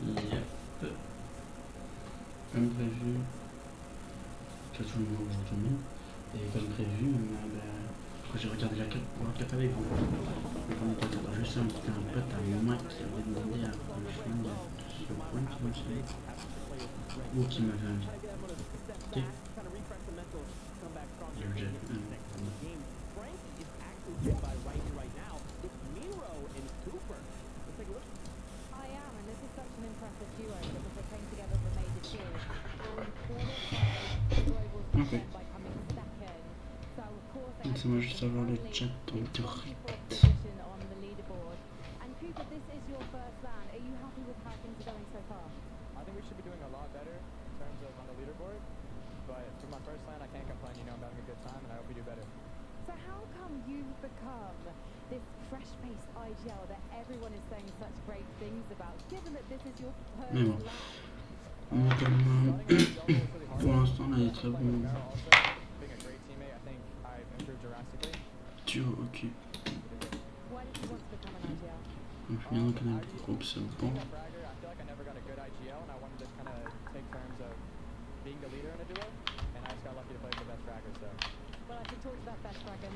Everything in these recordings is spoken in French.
Yep. Comme prévu, j'ai toujours le aujourd'hui. Et comme prévu, quand j'ai regardé la carte avec vous, on était juste un pote à moi qui avait demandé à rejoindre ce point qui me semble, ou qui m'avait invité. L'objet. Ok. Laissez-moi juste avoir le chat en direct. Mais bon. Pour l'instant, là, il est très bon. Duo, ok. Je viens dans le canal du groupe, c'est bon.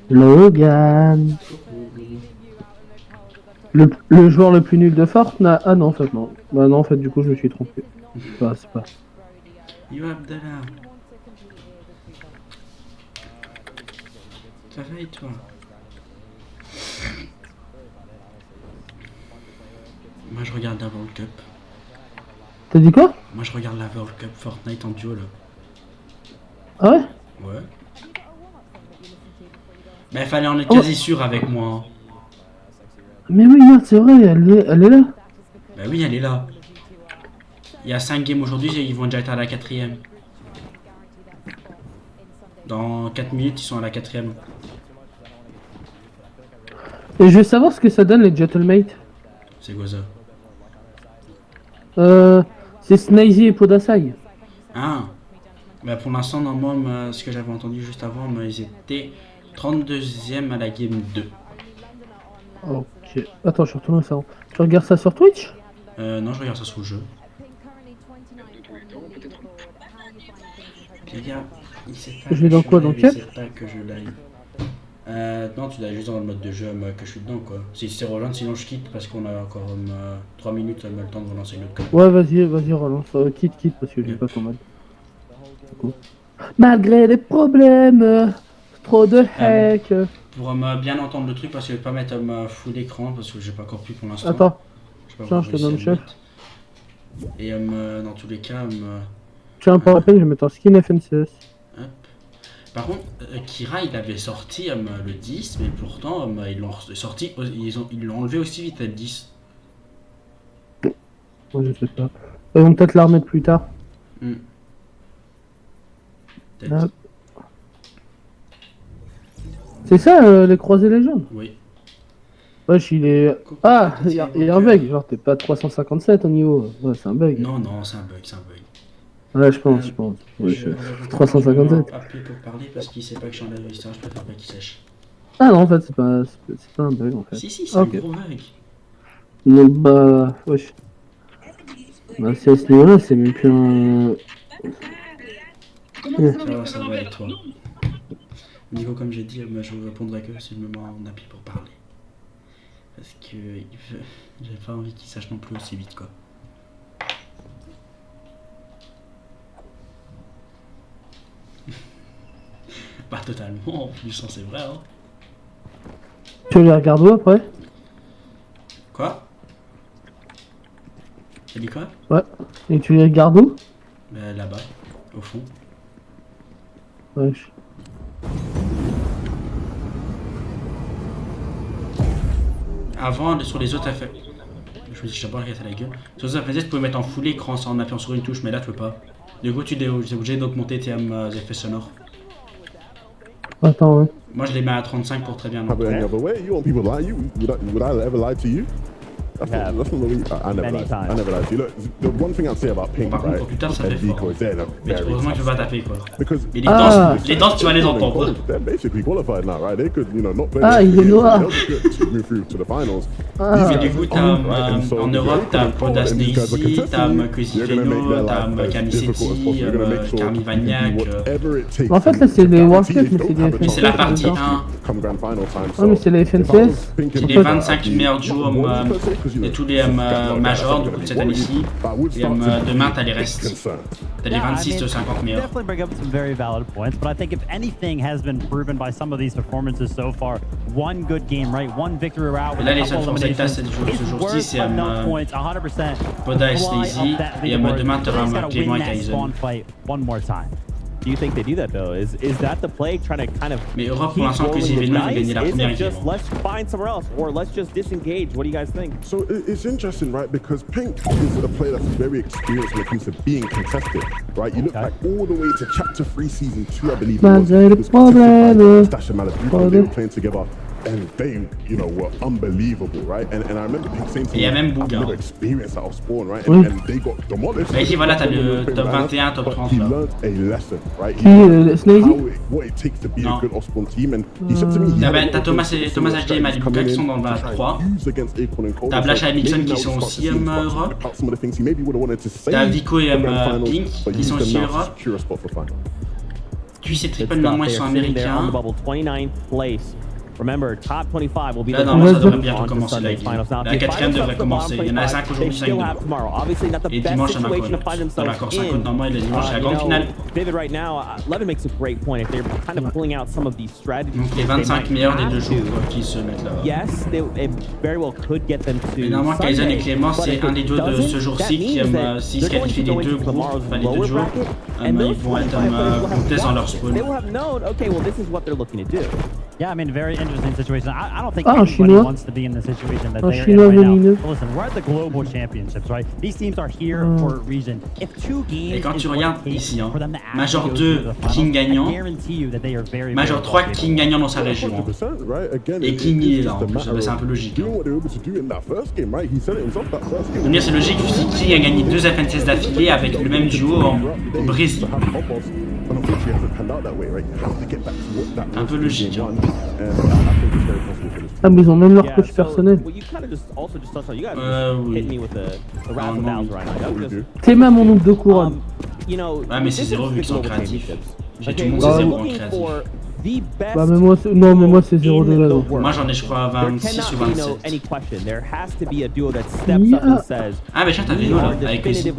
Logan. Le joueur le plus nul de Fortnite. Ah non, en fait, non. Bah non, en fait, du coup, je me suis trompé. Bah, c'est pas. Yo Abdallah. Ça va et toi? Moi je regarde la World Cup. T'as dit quoi? Moi je regarde la World Cup Fortnite en duo là. Ah ouais? Ouais. Mais il fallait en être quasi sûr avec moi. Hein. Mais oui, merde, c'est vrai, elle est là. Bah oui, elle est là. Il y a 5 games aujourd'hui et ils vont déjà être à la 4ème. Dans 4 minutes, ils sont à la 4ème. Et je veux savoir ce que ça donne les Gentlemate. C'est quoi ça? C'est Snazy et Podasai. Ah. Bah pour l'instant, normalement, ce que j'avais entendu juste avant, ils étaient 32ème à la game 2. Ok. Attends, je suis retourné ça. Tu regardes ça sur Twitch? Non, je regarde ça sur le jeu. Les gars, il sait pas je vais dans quoi, dans il Cap? sait pas que je live. Non, tu l'as juste dans le mode de jeu que je suis dedans quoi. Si c'est rejoindre, sinon je quitte parce qu'on a encore 3 minutes, le temps de relancer une autre code. Ouais, vas-y, relance. Quitte, parce que j'ai pas ton mode. Malgré les problèmes, trop de hack. Pour bien entendre le truc, parce que je vais pas mettre full écran parce que j'ai pas encore pu pour l'instant. Attends, je je te donne chef. Et dans tous les cas, tiens, pour rappel, je vais mettre un skin FNCS. Hop. Par contre, Kira il avait sorti le 10, mais pourtant ils l'ont sorti, ils l'ont enlevé aussi vite le 10. Ouais, je sais pas. Ils vont peut-être la remettre plus tard. Peut-être. C'est ça, les croisés légendes? Oui. Wesh, il est. Ah, il y a un bug. Genre, t'es pas 357 au niveau. Ouais, c'est un bug. Non, c'est un bug. Ouais, je pense. Ouais, 357. Appuyer pour parler parce qu'il sait pas que je suis en live, je préfère pas qu'il sèche. Ah non, en fait, c'est pas un bug en fait. Si, c'est un gros bug. Non, bah, wesh. Bah, c'est à ce niveau-là, c'est même plus un. Ça va et toi? Nico, comme j'ai dit, je vous répondrai que si je me mets en appui pour parler. Parce que j'ai pas envie qu'il sache non plus aussi vite quoi. Pas totalement, en plus, c'est vrai. Hein. Tu les regardes où après? Quoi? T'as dit quoi? Ouais. Et tu les regardes où? Bah, là-bas, au fond. Wesh. Avant, sur les autres affaires. Je me dis, je sais pas regarder la gueule. Sur les autres affaires, tu pouvais mettre en full écran en appuyant sur une touche, mais là, tu peux pas. Du coup, tu es obligé d'augmenter tes effets sonores. Attends, ouais. Moi, je les mets à 35 pour très bien entendre. That's not the way. I never lied. I never lied. See, look, the one thing I'd say about Pink, Par contre, right, pour plus tard, ça and fait fort. Vico is they're in a Mais very heureusement que tu tough vas taper quoi. because Mais les danses, tu vas les entendre. they're basically qualified now, right? They could, you know, not play. Il est noir. They'll be good to move through to the finals. Mais du coup, t'as en Europe, t'as Poda Snazy, t'as Cozy Veno, t'as Camisetti, Carmi Vagnac. En fait, là, c'est les World Cup, mais c'est des Mais c'est la partie 1. Ouais, mais c'est les FNCS. C'est les 25 meilleurs duos de tous les majors du coup de cette année-ci. Et demain, t'as les restes. T'as les 26 de 50 meilleurs. Definitely bring up some very valid points, but I think if anything has been proven by some of these performances so far, one good game, right? One victory route. Et là, les seules Français que t'as ce jour-ci, c'est Poda et Snazy. Et demain, t'auras Clément et Kaizen. One more time. Do you think they do that though? Is that the play trying to kind of Mais Europe pour l'instant que Veno va gagner la première équipe. Just let's find somewhere else or let's just disengage. What do you guys think? So it's interesting, right? Because Pink is a player that's very experienced when it comes to being contested, right? You look back all the way to Chapter 3, Season 2, I believe it was Stash and Malibu, they were playing together. And they, you know, were unbelievable, right? And I remember Pink saying to me, I've never experienced that of Spawn, right? And they got demolished. Mais ici, voilà, t'as le top 21, top 30. He learned a lesson, right? He learned what it takes to be a good Osborne team. And he said to me, t'as Thomas HD et Malibu qui sont dans le 23. T'as Blash et Nixon qui sont aussi Europe. T'as Vico et Pink qui sont aussi Europe. Tu sais triple normalement ils sont américains. Remember, top 25 will be là, normalement, ça devrait bientôt commencer la game. La quatrième devrait commencer. Il y en a 5 aujourd'hui, 5 demain. Et dimanche, il y en a encore 5 autres normalement. Et le dimanche, c'est la grande finale. David, right now, Levin makes a great point. If they're kind of pulling out some of these strategies, donc les 25 meilleurs des deux jours qui se mettent là. Yes, it very well could get them to. Mais normalement, Kaizen et Clément, c'est un des deux de ce jour-ci qui s'ils se qualifient les deux groupes, enfin les deux jours, ils vont être comptés dans leur spawn. They will have known, okay, well, this is what they're looking to do. Yeah, I mean, very interesting situation. I don't think anybody wants to be in the situation that they are in right now. But listen, we're at the global championships, right? These teams are here for a reason. If 2 games et quand tu regardes ici, hein, Major 2, King gagnant, Major 3, King gagnant dans sa région. Et King il est là en plus, c'est un peu logique. Hein. C'est logique, si King a gagné 2 FNCS d'affilée avec le même duo au Brésil. Un peu logique. Hein. Ah mais ils ont même leur coach personnel. Oui. T'es même mon nombre de couronnes. Ah mais c'est 0 vu qu'ils sont créatifs. J'ai tout le monde c'est 0 en créatif. Bah mais moi, non mais moi c'est 0 de là. Moi j'en ai je crois 26 ou 27. Ah mais tiens t'as Veno là, avec Cozy.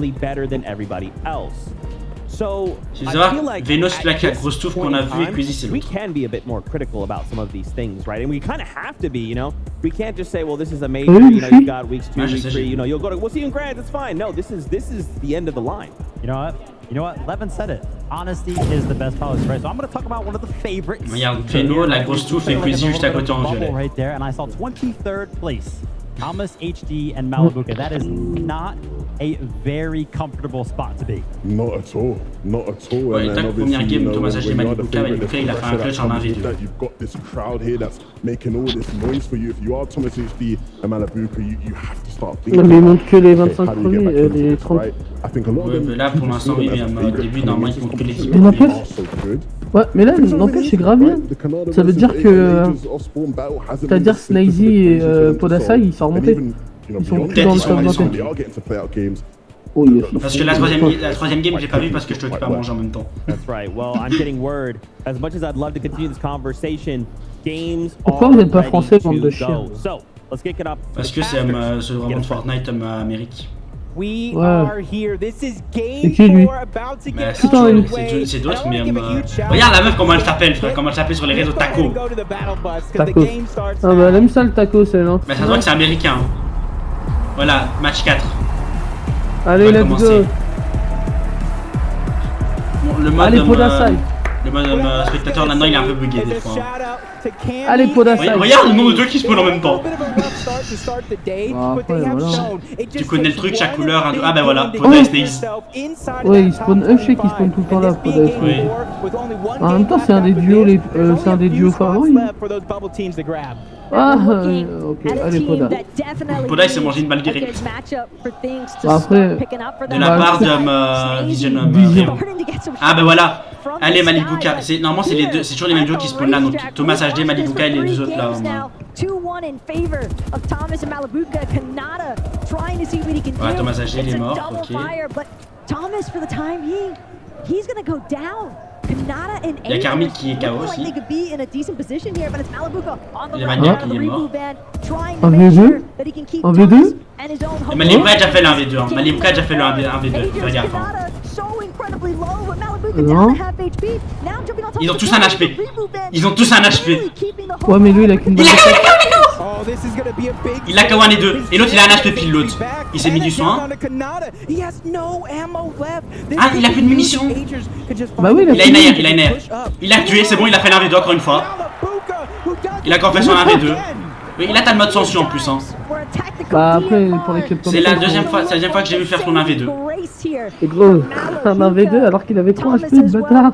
So tu vas voir, Veno se plaque la grosse touffe qu'on a vu et Cozy c'est we l'autre. can be a bit more critical about some of these things, right? And we kind of have to be, you know? We can't just say, well, this is a major, you know, you got weeks 2, weeks 3, you know, you'll go to, we'll see you in Grand, it's fine. No, this is the end of the line. You know what? Levin said it. Honesty is the best policy, right? So I'm going to talk about one of the favorites. Regarde, Veno, la grosse touffe et Cozy juste à côté en violet. Right there, and I saw 23rd place. Thomas HD and Malibuka. That is not a very comfortable spot to be. Not at all. Not at all. Ouais, tac, première game, Thomas HD Malibuka, il a fait un clutch en 1v2. You've got this crowd here that's making all this noise for you. If you are Thomas HD and Malibuka, you have to start thinking. Mais ils montent que les 25 premiers, les 30. Ouais, mais là pour l'instant, oui, mais au début, normalement, ils montent que les 10 premiers. Ouais, mais là, n'empêche, c'est grave bien. Ça veut dire que. C'est-à-dire Snazy et Podasai, ils sont remontés. Ils sont plus dans le top 21. Oh, parce que la troisième game, j'ai pas vu parce que je t'occupe à manger en même temps. That's right. Well, I'm getting word. As much as I'd love to continue this conversation, games pourquoi vous n'êtes pas français, bande de chiens? So, let's kick it up. Parce que c'est vraiment de Fortnite Amérique. We are here. This is game 4 about to get underway. C'est d'autres, mais regarde la meuf comment elle s'appelle, frère, comment elle s'appelle sur les réseaux Taco. Taco. Ah bah elle aime ça le taco, celle là. Mais ça se voit que c'est américain. Voilà, match 4. Allez, let's go. Le Le mode spectateur là-dedans il est un peu bugué des fois. Allez, Podasai. Regarde le nombre de trucs qui spawnent en même temps. Après, voilà. Tu connais le truc, chaque couleur. Ah bah voilà, Podasai Snaze. Ouais, il spawn, je sais qu'il spawn tout le temps là, Podasai. Oui. En même temps, c'est un des duos, c'est un des duos favoris. Ah, ok, allez, Poda. Poda il s'est mangé une balle directe. Bah, après, De la part de Vision. Ah bah voilà. Allez Malibuka, normalement c'est les deux, c'est toujours les mêmes duos qui spawnent là, donc Thomas HD, Malibuka et les deux autres là. Voilà, Thomas HD il est mort, ok. Il y a Karmik qui est KO aussi. Il y a Maniac qui est mort. Un V2 Un V2 Et Malibuka a déjà fait le 1v2, hein. Malibuka a déjà fait le 1v2, fais gaffe. Non. Ils ont tous un HP. Ils ont tous un HP. Ouais, mais lui il a qu'une balle. Il a KO1 et 2. Et l'autre il a un HP pile l'autre. Il s'est mis du soin. Ah, il a plus de munitions. Bah oui, Il a une air, il a une air. Il a tué, c'est bon, il a fait l'1v2 encore une fois. Il a encore fait son 1v2. Oui, là t'as le mode sensu en plus, hein. Bah après, pour les clips comme C'est ça, la deuxième fois que j'ai vu faire son 1v2. c'est gros, un 1v2 alors qu'il avait 3 HP de bâtard.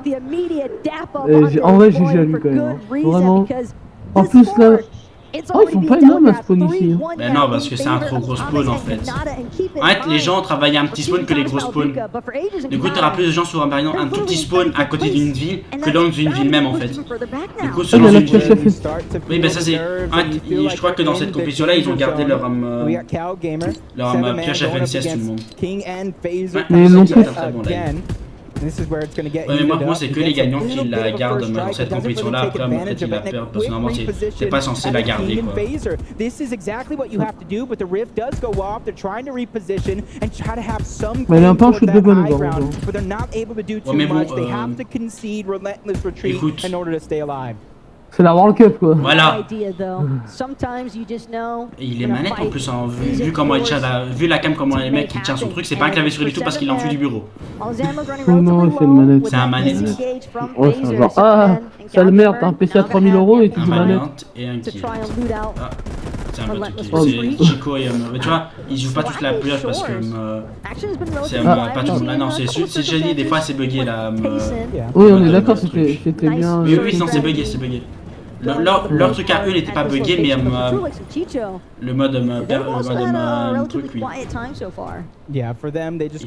En vrai, GG à lui quand même, hein. Vraiment. En plus là, oh, ils sont pas énormes à spawn ici. Ben non, parce que c'est un trop gros spawn en fait. En fait, les gens travaillent un petit spawn que les gros spawns. Du coup, t'auras plus de gens sur un tout petit spawn à côté d'une ville que dans une ville même en fait. Du coup, selon une ville. Oui, ben ça c'est. En fait, je crois que dans cette compétition là, ils ont gardé leur pioche FNCS tout le monde. Mais ils l'ont C'est tous. très bon là. Ouais, mais moi c'est que les gagnants qui la gardent dans cette compétition là. Après, en fait, ils la perdent parce que normalement c'est pas censé la garder quoi. Mais il a un peu un shoot de bonne dedans. Ouais, mais bon, écoute. C'est la World Cup quoi. Voilà. Et il est manette en plus, hein. Vu comment il tient vu la cam comment les mecs qui tient son truc, c'est pas un clavier souris du tout parce qu'il est en dessous du bureau. Oh non, c'est une manette. C'est un manette. Oh, c'est un genre, ah, sale merde, t'as un PC à 3000 € et tu Un dis manette. manette et un kill. Ah, c'est un autre truc. C'est Chico et mais tu vois, ils jouent pas toute la pioche parce que c'est pas tout le monde. Ah non, c'est j'ai dit des fois c'est bugué là. Oui, on est d'accord, c'était bien. Oui, oui, non, c'est bugué, c'est bugué. Leur truc à eux n'était pas bugué, mais le mode le truc oui. Ils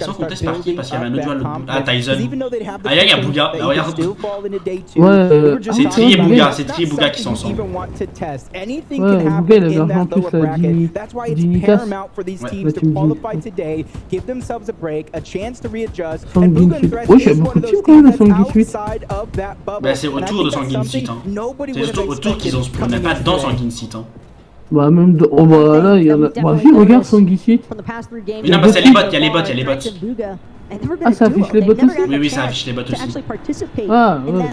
sont contestés par qui? Parce qu'il y avait un autre joueur. Ah, Tyson. Ah, il y a Bouga. Ah, regarde. Ouais, C'est Tri et Bouga. C'est Tri et Bouga qui sont ensemble. Ouais, Bouga il avait l'argent en plus Dignitas. Ouais, tu me dis. Sanguine Suite. Ouais, il y a beaucoup de teams quand même à Sanguine Suite. Bah, c'est autour de Sanguine Suite. C'est juste autour qu'ils ont spawné, pas dans Sanguine Suite. Bah même de... Oh bah là il y en a... Bah si regarde Sanguine Suite. Mais non, parce qu'il y a les bots, il y a les bots, il y a les bots. Ah ça affiche les bots aussi. Oui, oui, ça affiche les bots aussi. Ah ouais.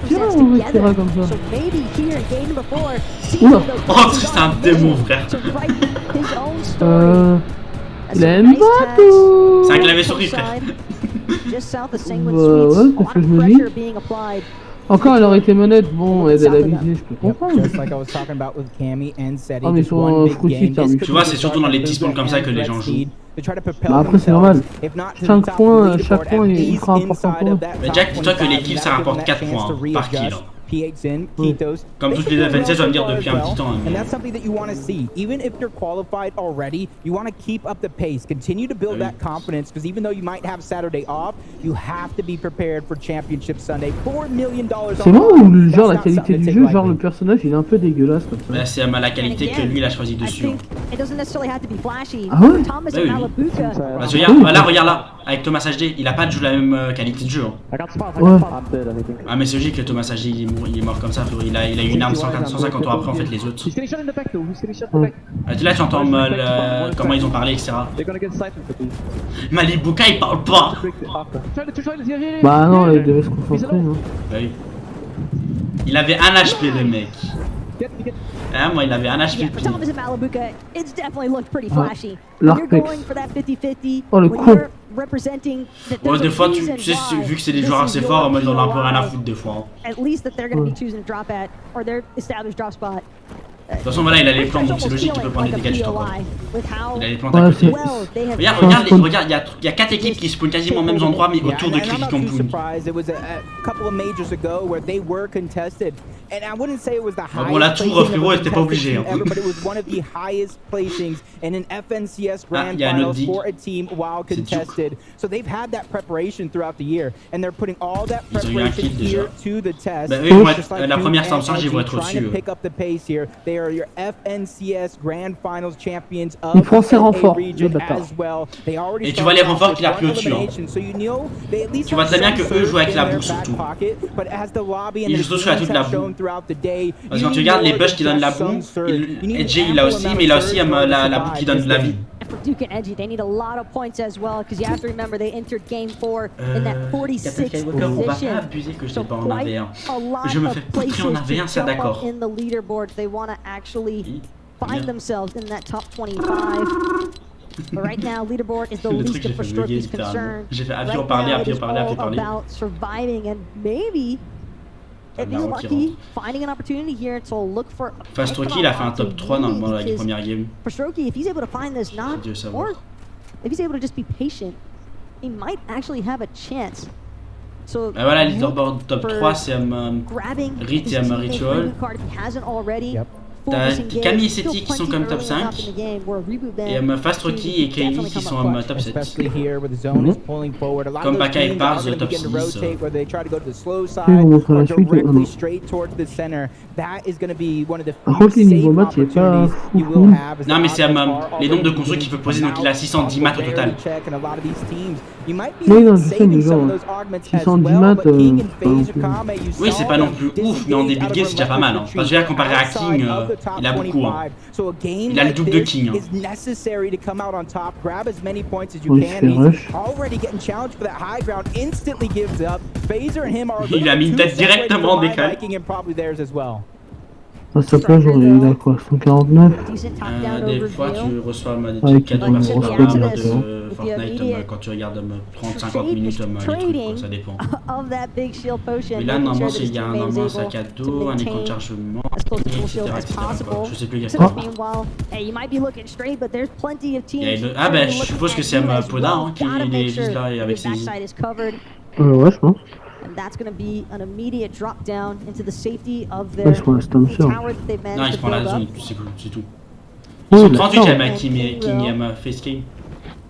Tiens, on va tirer comme ça. Oula. Oh, c'est un démon, frère. Il a un bateau. C'est un clavier souris, frère. Ouais, c'est ce que je me dis. Encore, elle aurait été manette, bon, elle a visé, je peux comprendre. Ah, mais ils sont fruitis, tu vois, c'est surtout dans les petits spawns comme ça que les gens jouent. Bah après, c'est normal. Chaque point est ultra important pour eux. Mais Jack, dis-toi que les kills ça rapporte 4 points hein, par kill. Comme toutes les FNCS, je vais me dire depuis un petit temps. And that's something that you want to see. Even if you're qualified already, you want to keep up the pace. Continue to build that confidence because even though you might have Saturday off, you have to be prepared for Championship Sunday. $4 million. C'est moi ou genre la qualité du jeu, genre le personnage il est un peu dégueulasse comme ça. Bah, c'est la qualité que lui il a choisi dessus. Ah ouais? Bah oui. Bah, regarde, là, regarde là, avec Thomas HD, il a pas la même qualité de jeu. Hein. Ouais. Ah mais c'est logique que Thomas HD il est mort comme ça, il a eu une arme 150 ans après en fait les autres. Là tu entends comment ils ont parlé etc. Malibuka il parle pas. Bah non il devait se concentrer non. Bah oui. Il avait un HP le mec. Ah, moi, il avait un HP Yeah, de for plus. Thomas and Malabuka, it's definitely looked pretty Ah, flashy. When you're l'arpex. going for that 50-50, Oh, le when con. you're representing that Bon, there's des a fois, reason tu sais, why vu que c'est des this joueurs is assez your forts, moi, ils en ont un peu rien à POI, foutre des fois. Hein. at least that they're going to be choosing to drop at, or their established drop spot. De toute façon, voilà, il a les plantes, donc c'est logique qu'il peut prendre les dégâts du temps. Il a les plantes à Ouais, côté. c'est- Regarde, il y a 4 équipes qui spawnent quasiment aux mêmes endroits, mais autour de and I'm Cricket not too Compound. surprised. It was a couple of majors ago where they were contested. And I wouldn't say it was the Ah bon, la highest tour, placing frérot, of a était pas obligé, contested hein. team ever, but it was one of the highest placings in an FNCS Grand y a un autre Finals dig. for a team while C'est dur. contested. So they've had that preparation throughout the year, and they're putting all that Ils ont eu un preparation kill déjà. here to the test. Bah, eux, ils vont Just être, like la Duke première and stand charge, ils vont LG être trying au-dessus. to pick up the pace here. They are your FNCS Grand Finals champions Ils of font ses the renforts, region le bâtard. as well. They already Et tu vois les started renforts off qu'il a with pris one au-dessus, hein. elimination, so you know they at least Tu vois have très bien some que eux jouent avec surge la in their boue, back surtout. pocket, but as the lobby and Ils the jouent surtout avec games la have boue. shown throughout the day, Parce que you quand tu regardes les need bush qui donnent la just some boue, surge. You need Edgy an il a ample aussi, amount mais il a of aussi surge in order to la boue survive qui donne this de la vie. game. For Duke and Edgy, they need a lot of points as well, because you have to remember they entered game 4 in that 46th Skywalker, on va pas position. abuser que je So t'ai pas en quite AV1. a lot Je me of fais poutrer en places to AV1, ça jump d'accord. up in the leaderboards. They want to actually find Bien. themselves in that top 25. But right now, leaderboard is the Le least truc, j'ai of fait bugger Frostroki's littéralement. concern. J'ai fait appuyer Right au parler, now, it appuyer is au parler, appuyer au all parler. about surviving and maybe, if La he's roue qui lucky, finding an opportunity here to look for a Fastroki, il a fait un top 3 normalement dans la première game. Frostroki, if he's able to find this knock, Dieu savoir. or if he's able to just be patient, he might actually have a chance. So Et voilà, look leaderboard top for 3, c'est grabbing Rit his et teammate's Ritual. reboot card if he hasn't already. Yep. Full T'as disengage. Camille et Still Seti qui sont plenty comme top early enough 5. in the game where reboot Et then Fastroki et can Kaylee definitely qui come sont up clutch. top 7. Especially here where the zone is pulling forward. A lot Comme of those Baka et teams Pars, are going to top begin to 6. rotate, where they try to go to the slow side Oui, on montre la or suite, directly non. straight towards the center. That is going to be one of the Par few contre, les niveaux safe maths, il est pas opportunities you fou. will have as Non, the mais c'est odds are les nombres de already construits qu'il peut poser, donc il a out. 610 maths au Also, total. rarity check, and a lot of these teams, you might be Oui, non, je sais, saving mais some genre, of those augments as 610 well, maths, but King and c'est pas non FaZe plus. Akame, you Oui, saw c'est pas non them plus ouf, mais en disengage début de out game, of c'est déjà pas mal. Hein. Parce que là, comparé à King, il a beaucoup. Hein. So a game Il a le like double de this King, hein. is necessary to come out on top, grab as many points as you Oui, can. c'est He's rush. already getting challenged for that high ground, instantly gives up. FaZe and him are Il a mis une tête directement en décalé. and probably theirs as well. À sa place, j'aurais eu là quoi, 149. Decent top-down Des fois, overview. tu reçois des Avec cadeaux une par-ci grosse par-là tête, de with the Fortnite immediate quand tu regardes 30-50 Shade minutes is les trucs, quoi, trading ça dépend. of that big shield potion, Mais là, making normalement, sure that his il y a teammate is normalement un sac à able to dos, un écran de maintain chargement, as close to full etc. shield as possible. Je sais plus So exactement. meanwhile, hey, you might be looking straight, but there's plenty of Il y a teams. une- Ah, ben, je looking suppose que at c'est you as Poda, well. hein, qui Gotta les make vise sure là avec his ses backside is covered, Ouais, je pense. and that's going to be an immediate drop down into the safety of Ouais, their ils sont restés en tower sûr. that they've Non, il managed se to prend la build zone, up. c'est cool, c'est tout. Oui, Ils sont mais 38 attends. à King et Face King.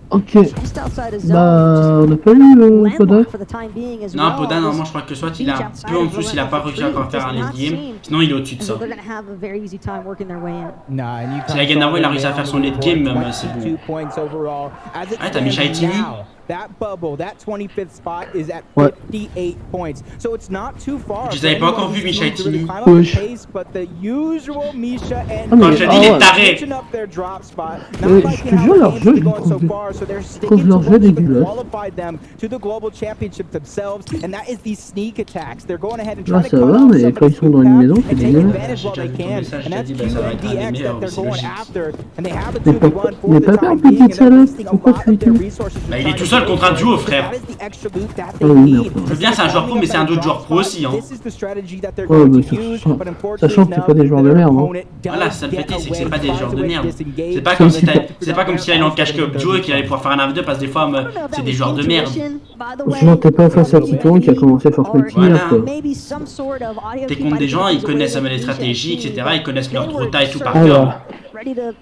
Ok. Just outside of zone, Bah, on n'a pas eu Poda. landlocked for the time being as Non, well. Poda, This normalement, je crois que soit il est un peu en dessous s'il a pas réussi à encore faire un late game, sinon il est au-dessus de And ça. so they're going to have a very easy time working their way in. Nah, and you Si la Genaro, il a réussi à faire son late game, c'est bon. 22 points overall. As it Ah, t'as mis stands Shaitini? now, that bubble, that 25th spot is at Ouais. 58 points. So it's not too far. Je for l'avais pas anyone encore vu, who's Misha looking to really Shaitini. climb up the Wesh. pace, but the usual Misha and Ah, mais- Quand je te dis, il est taré. switching up their drop spot. Je Not te liking jure, how the leur game's jeu, been je going so trouve- far, so they're trouve sticking to leur what jeu even dégueulasse. qualified them to the global championship themselves, and that is these sneak attacks. They're going ahead and Là, trying to ça cut va, off mais some quand of ils the sont dans une path maison, and c'est take dégueulasse. advantage while they J'ai can, message, and je t'ai that's dit, bah, ça va être un des QNDX that meilleurs, they're c'est going logique. after, and they have a Mais 2v1 for mais the pas time peur, being, petite and they're salope. wasting a Pourquoi lot tu of their fais tout? resources just Bah, il est trying tout to seul go contre un for it, duo, but frère. that is the extra loot that Ah they oui, need. merde. Je veux bien, c'est un joueur pro, mais c'est un autre joueur pro aussi, hein. This is the strategy that they're Ouais, going mais to use, sachant- but unfortunately sachant que c'est pas des joueurs de their merde, hein. opponent does Voilà, ça le get fait, c'est que c'est away, pas des finds joueurs a de way to merde. disengage. C'est pas comme si They're c'est pas comme si il en cache que Joe et qu'il allait pouvoir faire un 1v2 parce que des fois, I don't know if c'est that des was joueurs de merde. intuition, by the way, Sinon, t'es pas face à from Titon qui a commencé Fortnite Voilà. hier, quoi. Maybe some sort of audio T'es cue contre might des have gens, given ils connaissent away les the stratégies, team, etc. Ils connaissent they leur were rota et tout par certainly Alors. cœur. ready to De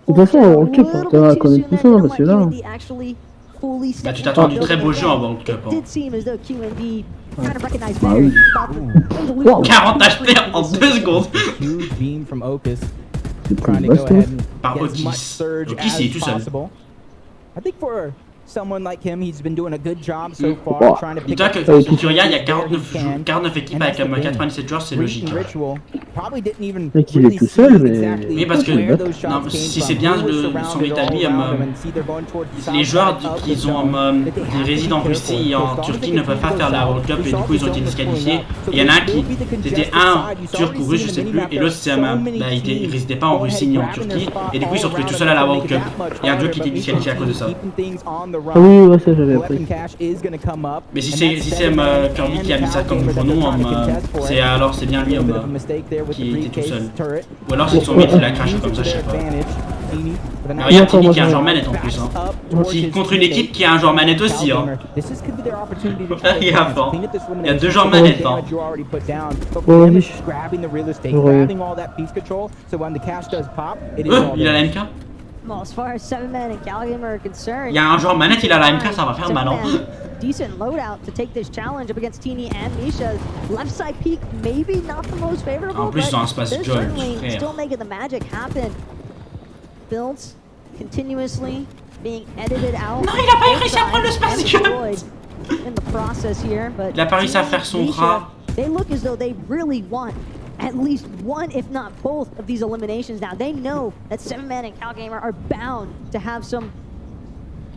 toute façon, pull en a Cup, little t'as à bit too connaître soon tout there, ça, didn't parce que let là... QND actually fully step Bah, tu into t'attends the du très beau building jeu en again. World Cup. It did seem as though QND kind of recognized Ah very oui. about the Wow. 40 HP en 2 secondes. Huge beam from Opus, C'est trying plus to go baston. ahead and Par get as Otis. much surge Otis, il est tout as seul. possible. I think for someone like him, he's been doing a good job so far trying to pick Dis-toi up que the si tu regardes, il y a 49 équipes avec 97 joueurs, c'est logique. Mais qu'il est tout seul, mais... Oui, parce que non, si c'est bien son but à lui, les joueurs qui résident en Russie et en Turquie ne peuvent pas faire la World Cup et du coup ils ont été disqualifiés. Il y en a un qui, c'était un turc ou russe, je sais plus, et l'autre il résidait pas en Russie ni en Turquie, et du coup ils se sont retrouvés tout seuls à la World Cup. Il y a un duo qui était disqualifié à cause de ça. Ah oui, ouais, ça j'avais appris. Mais si c'est Kirby qui a mis ça comme pronom, alors c'est bien lui qui était tout seul. Ou alors c'est son mate il a crash comme ça, je sais pas. Regarde Timmy qui a un joueur manette en plus. Contre une équipe qui a un joueur manette aussi. Il y a deux joueurs manettes. Il a la MK. Il y a un joueur manette, il a la MK, ça va faire mal. Decent loadout to take this challenge up against Teeny and Misha. Left side peek, maybe not the most favorable, en plus, but they're certainly still making the magic happen. Builds continuously being edited out. Non, il a pas réussi à prendre le space jump. In the process here, but il a pas réussi à faire son rat. They look as though they really want at least one, if not both, of these eliminations now. They know that 7man and CalGamer are bound to have some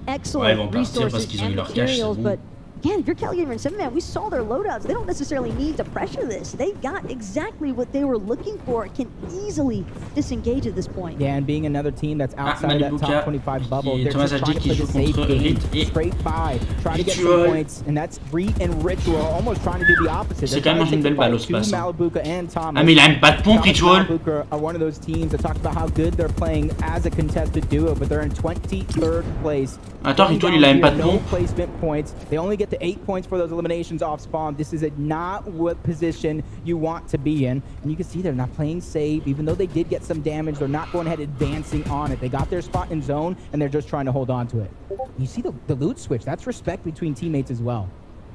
excellent resources and materials, but again, if you're CalGamer and 7man, we saw their loadouts. They don't necessarily need to pressure this. They've got exactly what they were looking for. It can easily disengage at this point. Yeah, and being another team that's outside of that top 25 bubble, they're just trying to play the safe game, straight by, try to get some points, and that's Reet and Ritual almost trying to do the opposite. C'est quand même une belle balle au space. Malibuka and Thomas. Ah mais il a même pas de pompe, Ritual. Malibuka are one of those teams that talked about how good they're playing as a contested duo, but they're in 23rd place. Attends, Ritual, il a même pas de pompe. Placement points. They only get to 8 points for those eliminations off spawn. This is not what position you want to be in. And you can see they're not playing safe. Even though they did get some damage, they're not going ahead advancing on it. They got their spot in zone, and they're just trying to hold on to it. You see the loot switch. That's respect between teammates as well.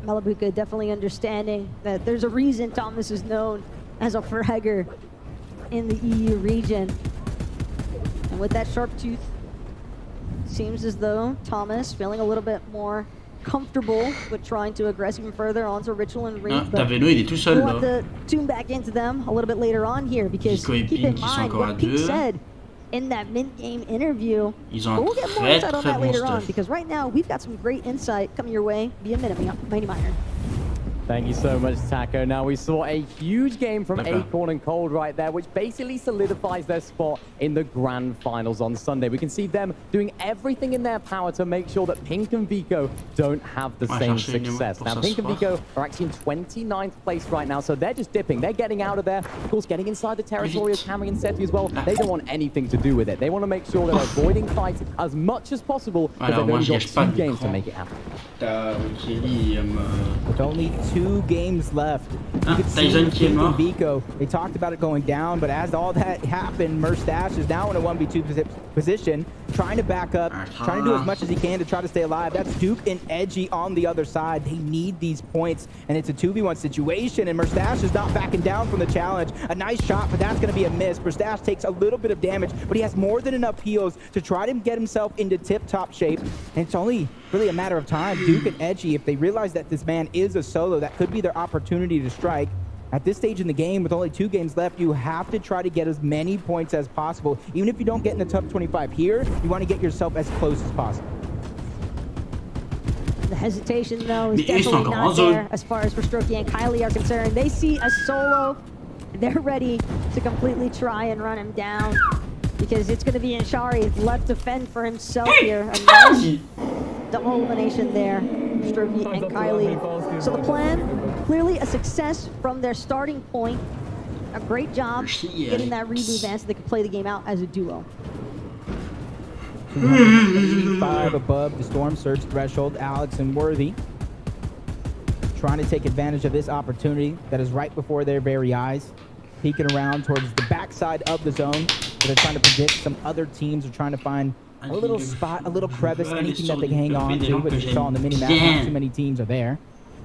Malibuka definitely understanding that there's a reason Thomas is known as a fragger in the EU region. And with that sharp tooth, seems as though Thomas feeling a little bit more comfortable with trying to aggress even further onto Ritual and Reed. Taveno, il est tout seul we'll là. have to tune back into them a little bit later on here because keep in mind what Pete said in that mid-game interview. We'll get more insight on that later on because right now we've got some great insight coming your way via Mighty Miner. Thank you so much, Taco. Now, we saw a huge game from Acorn and Cold right there, which basically solidifies their spot in the grand finals on Sunday. We can see them doing everything in their power to make sure that Pink and Vico don't have the same success. Now, Pink and Vico are actually in 29th place right now, so they're just dipping. They're getting out of there. Of course, getting inside the territory of Cameron and Seti as well. They don't want anything to do with it. They want to make sure they're avoiding fights as much as possible because they've only got 2 games to make it happen. With only 2 games left. You could see Pink and Vico. They talked about it going down, but as all that happened, Merstash is now in a 1v2 position, trying to back up, trying to do as much as he can to try to stay alive. That's Duke and Edgy on the other side. They need these points, and it's a 2v1 situation, and Merstash is not backing down from the challenge. A nice shot, but that's going to be a miss. Merstash takes a little bit of damage, but he has more than enough heals to try to get himself into tip-top shape, and it's only really a matter of time. Duke and Edgy, if they realize that this man is a solo, that could be their opportunity to strike. At this stage in the game, with only 2 games left, you have to try to get as many points as possible. Even if you don't get in the top 25 here, you want to get yourself as close as possible. The hesitation, though, is definitely not there as far as Strokey and Kylie are concerned. They see a solo. They're ready to completely try and run him down because it's going to be Inshari left to fend for himself here. A nice double elimination there, Strokey and Kylie. So the plan, clearly a success from their starting point. A great job getting that reboot advance so they can play the game out as a duo. 285 above the Storm Surge threshold. Alex and Worthy trying to take advantage of this opportunity that is right before their very eyes. Peeking around towards the backside of the zone. They're trying to predict some other teams are trying to find a little spot, a little crevice, anything that they can hang on to. But as you saw on the mini-map, not too many teams are there.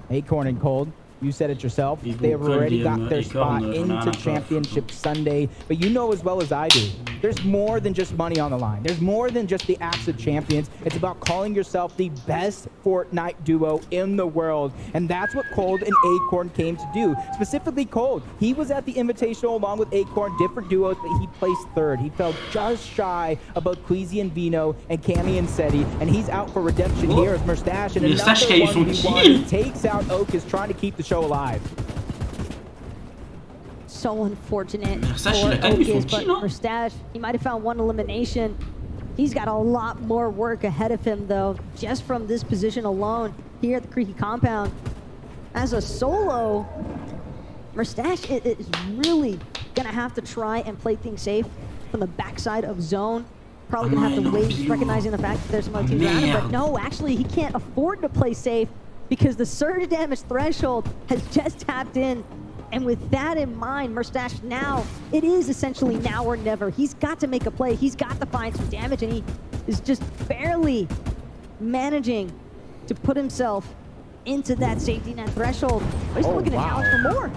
Acorn and Cold, you said it yourself. They've already got their spot into Championship Sunday. But you know as well as I do, there's more than just money on the line. There's more than just the Axe of Champions. It's about calling yourself the best Fortnite duo in the world. And that's what Cold and Acorn came to do. Specifically Cold. He was at the Invitational along with Acorn, different duos, but he placed third. He fell just shy of both Queasy and Vino and Cammy and Seti. And he's out for redemption here as Mustache. And another 1v1 takes out Oak, is trying to keep the show alive. So unfortunate for Oakis, but Mustache, he might have found one elimination. He's got a lot more work ahead of him, though, just from this position alone here at the Creaky compound. As a solo, Mustache is really gonna have to try and play things safe from the backside of zone. Probably gonna have to wait, recognizing the fact that there's some other teams around him, but no, actually, he can't afford to play safe because the surge damage threshold has just tapped in. And with that in mind, Mustache now, it is essentially now or never. He's got to make a play. He's got to find some damage, and he is just barely managing to put himself into that safety net threshold. But he's looking to challenge for more.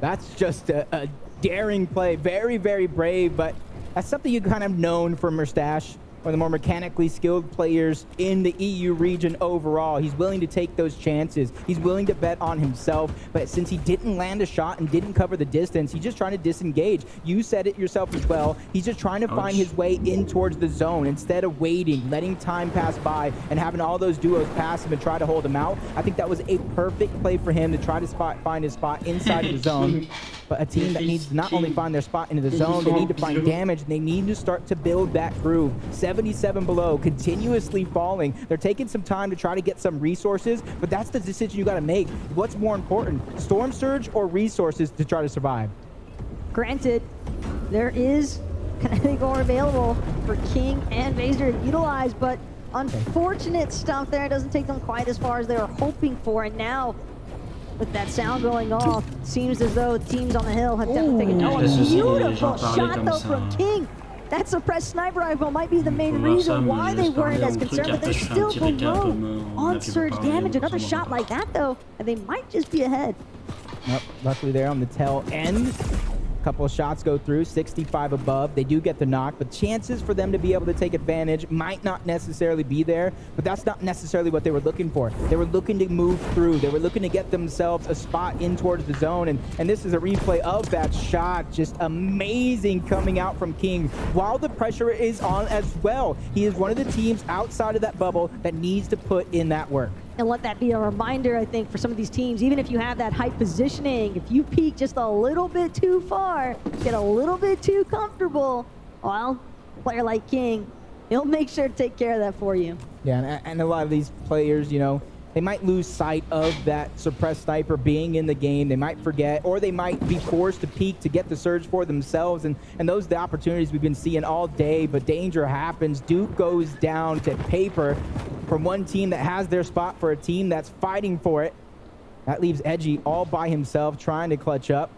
That's just a daring play. Very, very brave, but that's something you kind of known from Mustache. One of the more mechanically skilled players in the EU region overall. He's willing to take those chances. He's willing to bet on himself, but since he didn't land a shot and didn't cover the distance, he's just trying to disengage. You said it yourself as well. He's just trying to find his way in towards the zone instead of waiting, letting time pass by and having all those duos pass him and try to hold him out. I think that was a perfect play for him to try to find his spot inside of the zone. But a team that needs to not only find their spot into the zone, they need to find damage, and they need to start to build that groove. 77 below, continuously falling. They're taking some time to try to get some resources, but that's the decision you got to make. What's more important, Storm Surge or resources to try to survive? Granted, there is kinetic ore available for King and Vaser to utilize, but unfortunate stuff there. It doesn't take them quite as far as they were hoping for, and now with that sound going off, seems as though teams on the hill have definitely taken a beautiful shot though from King. That suppressed sniper rifle might be the main reason why they weren't as concerned, but they're still below on surge damage. Another shot like that though, and they might just be ahead. Yep, luckily there on the tail end. Couple of shots go through, 65 above. They do get the knock, but chances for them to be able to take advantage might not necessarily be there, but that's not necessarily what they were looking for. They were looking to move through. They were looking to get themselves a spot in towards the zone, and this is a replay of that shot. Just amazing coming out from King while the pressure is on as well. He is one of the teams outside of that bubble that needs to put in that work. And let that be a reminder, I think, for some of these teams, even if you have that height positioning, if you peek just a little bit too far, get a little bit too comfortable, well, a player like King, he'll make sure to take care of that for you. Yeah, and a lot of these players, you know, they might lose sight of that suppressed sniper being in the game. They might forget, or they might be forced to peek to get the surge for themselves. And those are the opportunities we've been seeing all day, but danger happens. Duke goes down to paper from one team that has their spot for a team that's fighting for it. That leaves Edgy all by himself trying to clutch up.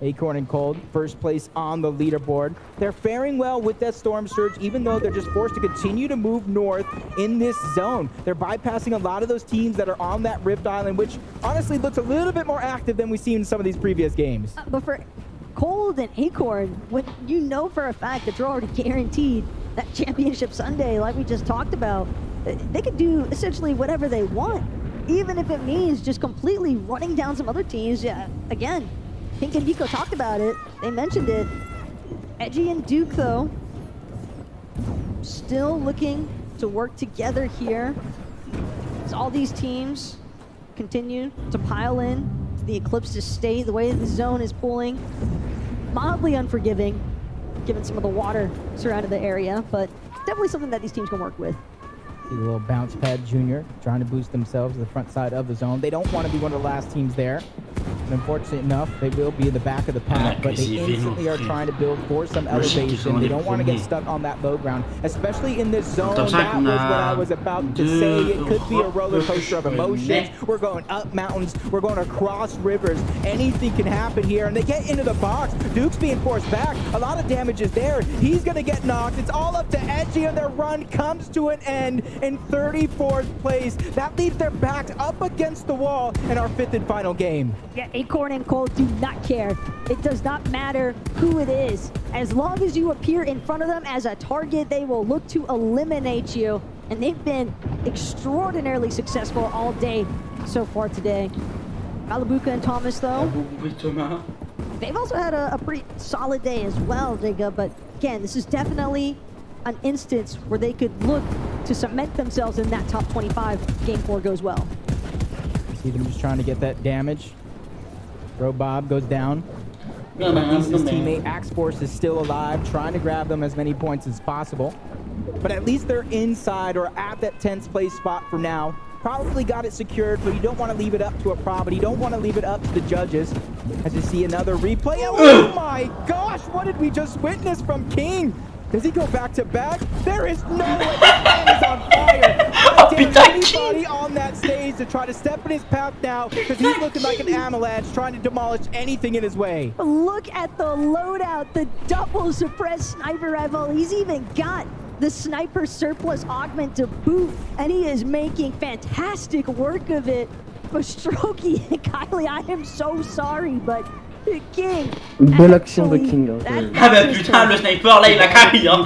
Acorn and Cold, first place on the leaderboard. They're faring well with that Storm Surge, even though they're just forced to continue to move north in this zone. They're bypassing a lot of those teams that are on that Rift Island, which honestly looks a little bit more active than we've seen in some of these previous games. But for Cold and Acorn, when you know for a fact that you're already guaranteed that championship Sunday, like we just talked about, they could do essentially whatever they want, even if it means just completely running down some other teams. Again, Pink and Vico talked about it. They mentioned it. Edgy and Duke, though, still looking to work together here as all these teams continue to pile in. The Eclipse to stay the way the zone is pulling. Mildly unforgiving, given some of the water surrounding the area, but definitely something that these teams can work with. See the little bounce pad junior trying to boost themselves to the front side of the zone. They don't want to be one of the last teams there. And unfortunately enough, they will be in the back of the pack, but they instantly are trying to build for some elevation. They don't want to get stuck on that low ground, especially in this zone. That was what I was about to say. It could be a roller coaster of emotions. We're going up mountains. We're going across rivers. Anything can happen here, and they get into the box. Duke's being forced back. A lot of damage is there. He's going to get knocked. It's all up to Edgy, and their run comes to an end in 34th place. That leaves their backs up against the wall in our 5th and final game. Yeah, Acorn and Cold do not care. It does not matter who it is. As long as you appear in front of them as a target, they will look to eliminate you. And they've been extraordinarily successful all day so far today. Malabuka and Thomas, though, they've also had a pretty solid day as well, Jacob. But again, this is definitely an instance where they could look to cement themselves in that top 25 if Game 4 goes well. See them just trying to get that damage. Bro Bob goes down. His teammate Axe Force is still alive, trying to grab them as many points as possible. But at least they're inside or at that 10th place spot for now. Probably got it secured, but you don't want to leave it up to a prop. You don't want to leave it up to the judges. As you see another replay. Oh my gosh, what did we just witness from King? Does he go back to back? There is no way. This man is on fire. I dare anybody on that stage to try to step in his path now, because he's looking like an avalanche trying to demolish anything in his way. Look at the loadout, the double suppressed sniper rifle. He's even got the sniper surplus augment to boot, and he is making fantastic work of it. But Strokey and Kylie, I am so sorry, but King. Belle action de King. Ah bah putain, le sniper là il a carré hein.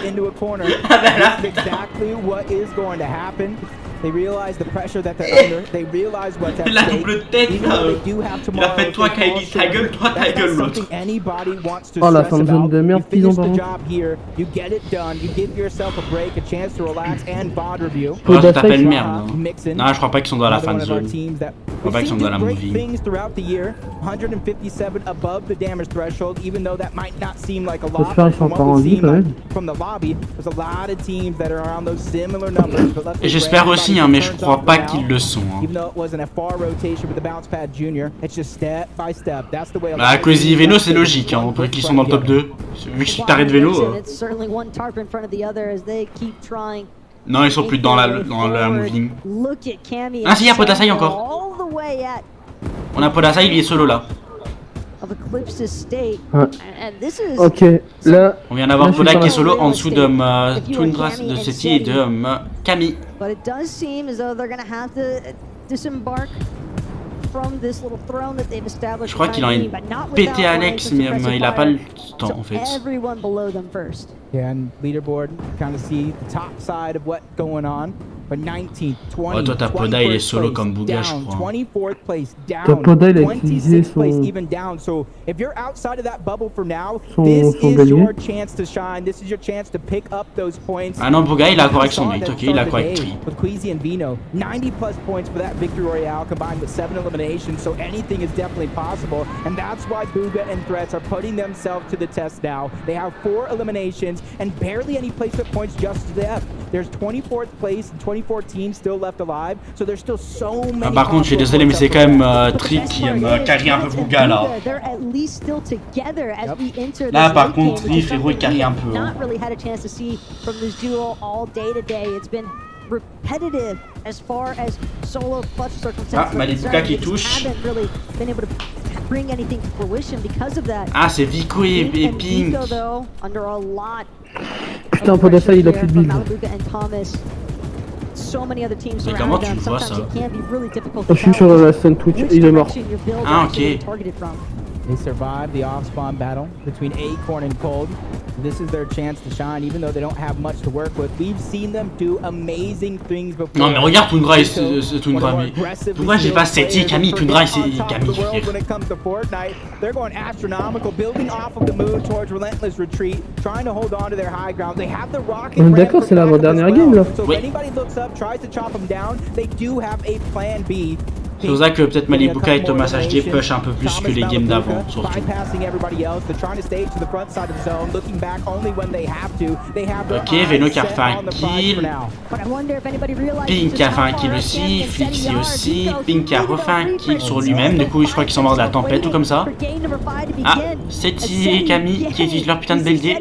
Into a corner. That's exactly what is going to happen. They realize the pressure that they're under. They realize what's at La stake. double tête là. Il a fait toi Kylie, ta gueule, toi ta gueule l'autre. Oh la fin de zone de merde qu'ils ont par contre. Oh, ça t'appelle merde. Hein. Non, je crois pas qu'ils sont dans la fin de zone. Je crois pas qu'ils sont dans la movie. 157 above the damage threshold, even though that might not seem like a lot. J'espère qu'ils sont encore en vie quand même. From the lobby, there's a lot of teams that are around those similar numbers. Et j'espère aussi, hein, mais je crois pas qu'ils le sont. Hein. Bah, à cause Veno, c'est logique, hein, on peut qu'ils sont dans le top 2. Vu que t'arrêtes Veno. Non, ils sont plus dans la moving. Ah si, il y a Podasai encore. On a Podasai, il est solo là. Ouais. Ok, là. On vient d'avoir Poda qui est solo en dessous de Tundra, de Ceci et de Camille. Je crois qu'il en a une pété Alex, mais il a pas le temps en fait. Yeah, and leaderboard, kind of see the top side of what's going on. But 19th, 20th, toi ta Poda il est solo comme Bouga je crois. 24th place down, Ta Poda il a utilisé 26th place son... even down. So if you're outside of that bubble for now, this is your chance to shine. This is your chance to pick up those points. Ah non, Bouga il a correct son mate, ok, il a correct tri. With Queasy and Vino, 90 plus points for that victory royale combined with 7 eliminations. So anything is definitely possible, and that's why Bouga and Threats are putting themselves to the test now. They have 4 eliminations and barely any placement points just left. There's 24th place and 24 teams still left alive, so there's still so many. Ah, par contre, je suis désolé, mais c'est quand même Tri qui carry un peu Bouga là. Là, par contre, Tri, frérot, il carry un peu. Hein. Ah, Malibuka qui touche. Ah, c'est Vico et Pink. Putain, Podasai il a plus de build. Mais comment tu vois ça? Je suis sur la scène Twitch, il est mort. Ah ok. They survived the off-spawn battle between Acorn and Cold. This is their chance to shine, even though they don't have much to work with. We've seen them do amazing things before. Non mais regarde Tundra et Tundra, mais pourquoi j'ai pas Seti et Camille? Tundra et Camille, je veux dire. When it comes to Fortnite, they're going astronomical, building off of the moon towards relentless retreat, trying to hold on to their high ground. They have the rocket. D'accord, c'est l'avant-dernière game là. So if anybody looks up, tries to chop them down, they do have a plan B. C'est pour ça que peut-être Malibuka et Thomas HD push un peu plus que les games d'avant, surtout. Ok, Veno qui a refait un kill. Pink qui a fait un kill aussi, Flixi aussi. Pink qui a refait un kill sur lui-même, du coup je crois qu'ils sont morts de la tempête ou comme ça. Ah, Seti et Camille qui utilisent leur putain de bellier.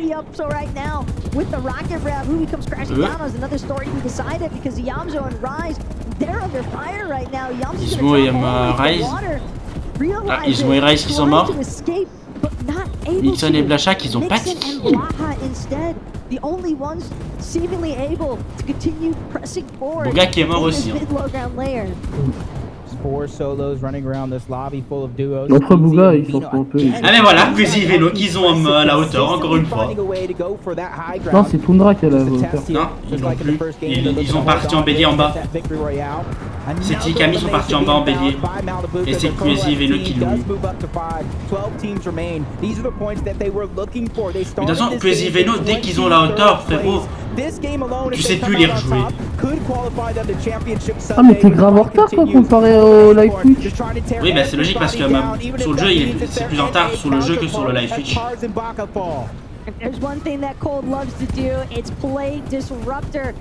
Ismo et Rise. Ah, Ismo et Rise qui sont morts. Nixon et Blachak ils ont pas de kill. The Bouga qui est mort aussi. Hein. 4 solos running around this lobby full of duos. L'autre Bouga, ils sont un peu. Ah mais voilà, Crazy et Veno qui sont à la hauteur encore une fois. Non, c'est Tundra qui a la hauteur. Non, ils n'ont plus. Ils sont partis en bélier en bas. C'est Camille sont partis en bas en bélier. Et c'est Crazy et Veno qui l'ont eu. De toute façon, Crazy et Veno, dès qu'ils ont la hauteur, frérot, tu sais plus les rejouer. Ah mais t'es grave en retard quoi comparé au live Twitch. Oui bah c'est logique parce que sur le jeu c'est plus en retard sur le jeu que sur le live Twitch. If there's one thing that Cold loves to do, it's play disruptor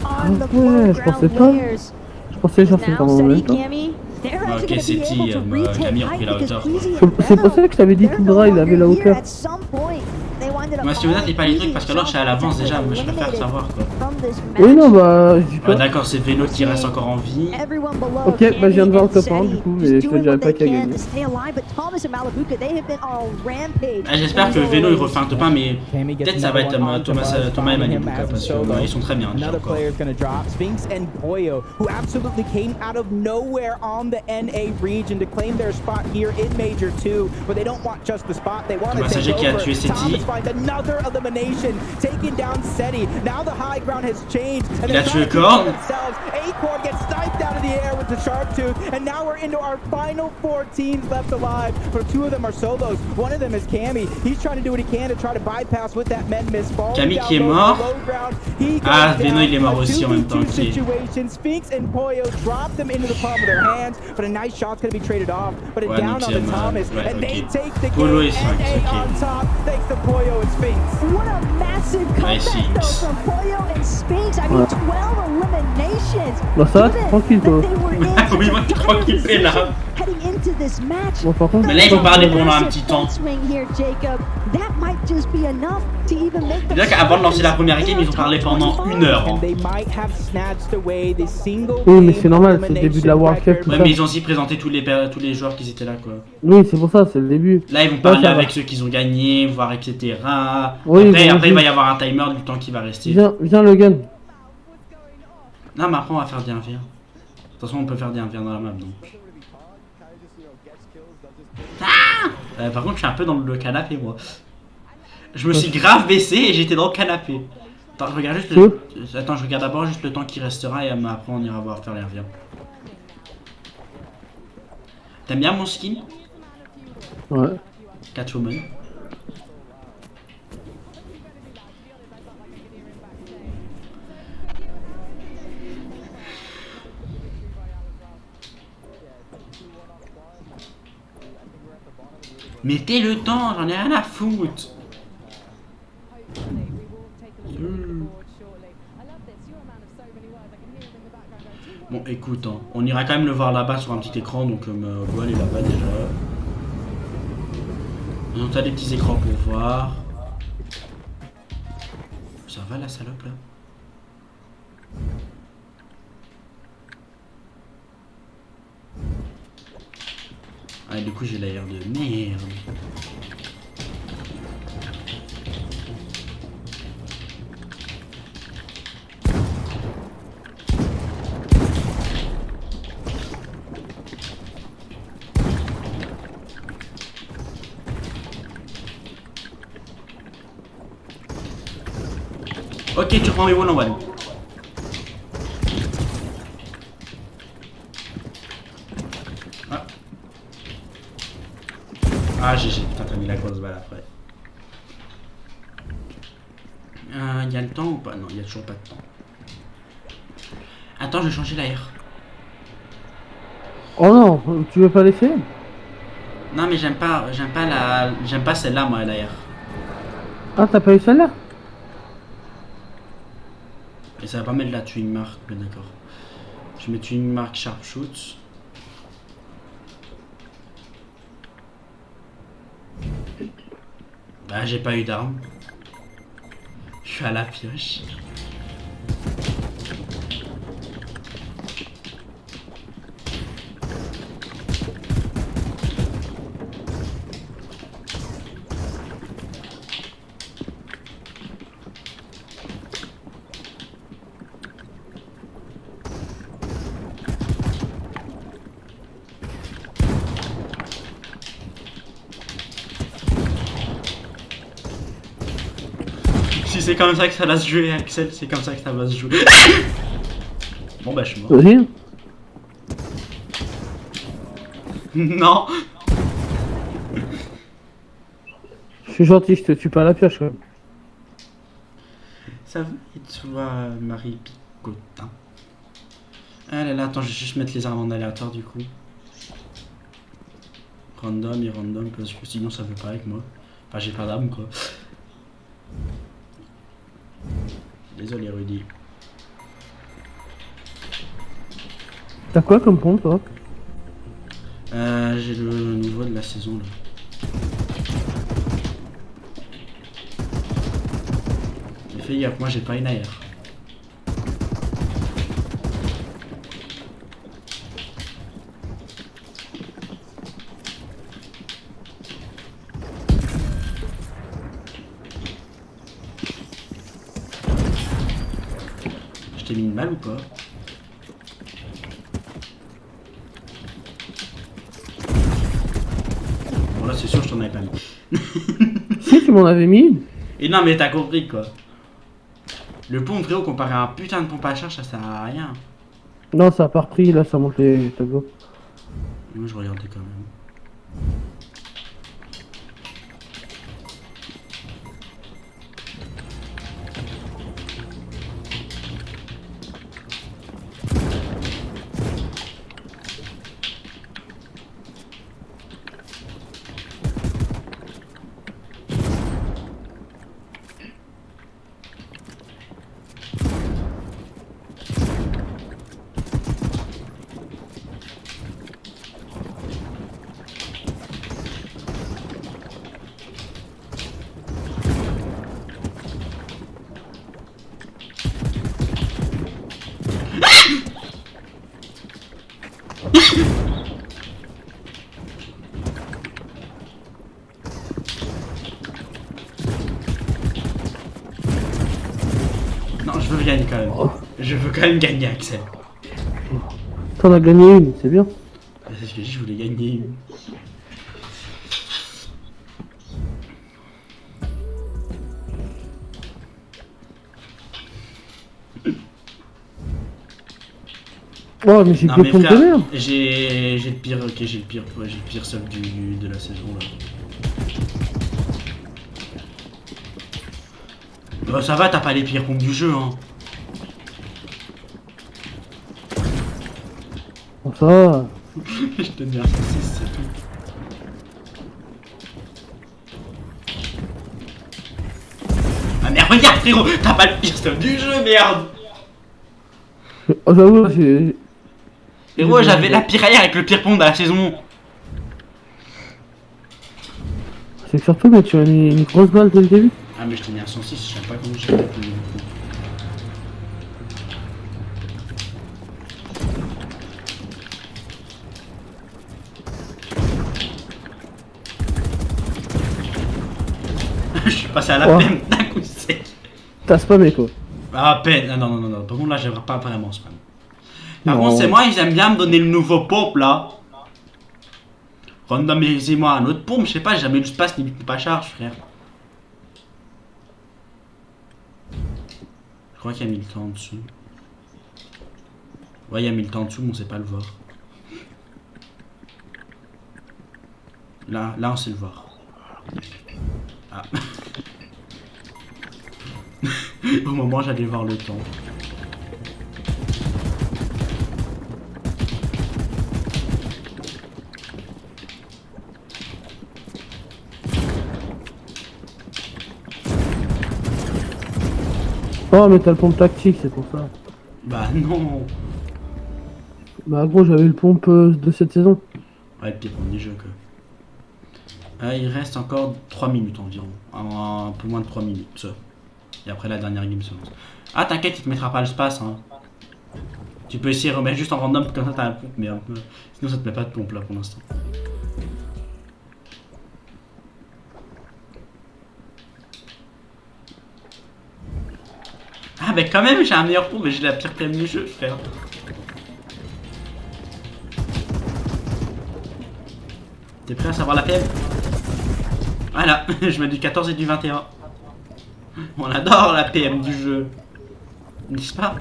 Ah on the ouais, je pensais pas. layers. Je pensais genre c'était en même temps. Ok, c'est Camille a pris la hauteur. C'est pour ça que je t'avais dit Tundra il avait la hauteur. Moi si vous n'avez pas les trucs parce que alors je suis à l'avance déjà, mais je préfère savoir quoi. Oui non bah je dis pas. D'accord c'est Veno qui reste encore en vie. Ok bah je viens de voir le top 1 du coup mais je te dirais pas qui a gagné. J'espère que Veno il refait un top 1 mais peut-être ça va être Thomas et Manibuka parce qu'ils sont très bien déjà encore. Sphinx and Poyo, who absolutely came out of nowhere on the NA region to claim their spot here in Major 2, but they don't want just the spot, they want to take over. Qui a tué Seti. Another elimination, taking down Seti. Now the high ground has changed. Il a tué Korn. Acorn gets sniped out of the air with the sharp tooth, and now we're into our final 4 teams left alive. But 2 of them are solos. One of them is Cammy. He's trying to do what he can to try to bypass with that men miss. Cammy qui est mort. Ah, Veno il est mort aussi en même temps. Sphinx and Poyo drop them into the palm of their hands, but a nice shot's going to be traded off. But a down on the Thomas, and they take the game on top thanks to Poyo and Sphinx. What a massive comeback though from Poyo and Sphinx. I mean, 12 eliminations. Bah ça va, tranquille toi. Oui, moi je suis tranquille là. Bon par contre. Mais là ils vont parler pendant un petit temps. C'est-à-dire qu'avant de lancer la première game, ils ont parlé pendant 1 heure. Hein. Oui mais c'est normal, c'est le début de la World Cup. Ouais mais ils ont aussi présenté tous les joueurs qui étaient là quoi. Oui c'est pour ça, c'est le début. Là ils vont parler avec ceux qu'ils ont gagné, voir etc. Oui, après il va y avoir un timer du temps qui va rester. Viens Logan. Non mais après on va faire des 1v1. De toute façon on peut faire des 1v1 dans la map donc. Ah par contre je suis un peu dans le canapé moi. Je me suis grave baissé et j'étais dans le canapé. Attends je regarde juste Attends je regarde d'abord juste le temps qui restera et après on ira voir faire les 1v1. T'aimes bien mon skin? Ouais. Catwoman. Mettez le temps, j'en ai rien à foutre. Bon écoute, hein, on ira quand même le voir là-bas sur un petit écran, donc on va aller là-bas déjà. Donc t'as des petits écrans pour voir. Ça va la salope là? Ah du coup j'ai l'air de merde. Ok, tu prends mes one-on-one. Ah GG, putain t'as mis la grosse balle après. Y a le temps ou pas? Non, y a toujours pas de temps. Attends, je vais changer l'air. Oh non, tu veux pas laisser? Non mais j'aime pas celle-là moi l'air. Ah t'as pas eu celle-là? Et ça va pas mettre la twin mark, mais d'accord. Je mets twin mark sharpshoot. Bah j'ai pas eu d'arme. Je suis à la pioche. C'est comme ça que ça va se jouer, Axel, c'est comme ça que ça va se jouer. Bon bah je suis mort. Vas-y. Non. Je suis gentil, je te tue pas à la pioche quand même. Ça va et toi, Marie Picotin. Ah là là, attends, je vais juste mettre les armes en aléatoire du coup. Random et random, parce que sinon ça veut pas avec moi. Enfin, j'ai pas d'armes quoi. Désolé, Rudy. T'as quoi comme pompe, toi? J'ai le nouveau de la saison là. Mais fais gaffe, moi j'ai pas une AR. Je t'ai mis une balle ou pas? Bon là c'est sûr je t'en avais pas mis. Si, tu m'en avais mis. Et non mais t'as compris quoi. Le pompe frérot comparé à un putain de pompe à charge ça sert à rien. Non, ça a pas repris, là ça monte les tableaux. Moi je regardais quand même. Non, je veux gagner quand même. Je veux quand même gagner, Axel. T'en as gagné une, c'est bien. C'est ce que je voulais gagner une. Oh, mais j'ai Non que mais pompe de frère, merde. j'ai le pire, ok j'ai le pire sub de la saison là. Bah ça va, t'as pas les pires pompes du jeu hein. Bon, ça va. Je te dis un 6, c'est tout. Ah mais regarde frérot, t'as pas le pire sub du jeu merde. Oh, j'avoue, j'ai. Frérot j'avais la pire arrière avec le pire pompe de la saison. C'est que surtout, mais tu as mis une grosse balle dès le début. Ah mais je t'ai mis un 106, je sais pas comment j'ai fait. Je suis passé à la peine d'un coup sec. T'as spammé quoi. Ah, à peine. Ah, non, non, non, non. Par contre, là, j'aimerais pas vraiment spam. Par Non. contre, c'est moi, ils aiment bien me donner le nouveau pompe là. Randomisez-moi un autre pompe, je sais pas, j'ai jamais eu le space ni pas charge, frère. Je crois qu'il y a mis le temps en dessous. Ouais, il y a mis le temps en dessous, mais on sait pas le voir. Là, on sait le voir. Ah. Au moment où j'allais voir le temps. Oh, mais t'as le pompe tactique, c'est pour ça. Bah non. Bah, gros, j'avais le pompe de cette saison. Ouais, le pire pompe du jeu quoi. Il reste encore 3 minutes environ. Un peu moins de 3 minutes. Et après la dernière game se lance. Ah t'inquiète, il te mettra pas le space hein. Tu peux essayer de remettre juste en random comme ça t'as un pompe mais un peu... sinon ça te met pas de pompe là pour l'instant. Ah mais quand même j'ai un meilleur pompe mais j'ai la pire PM du jeu frère. T'es prêt à savoir la PM? Voilà, je mets du 14 et du 21. On adore la PM du jeu. N'est-ce pas?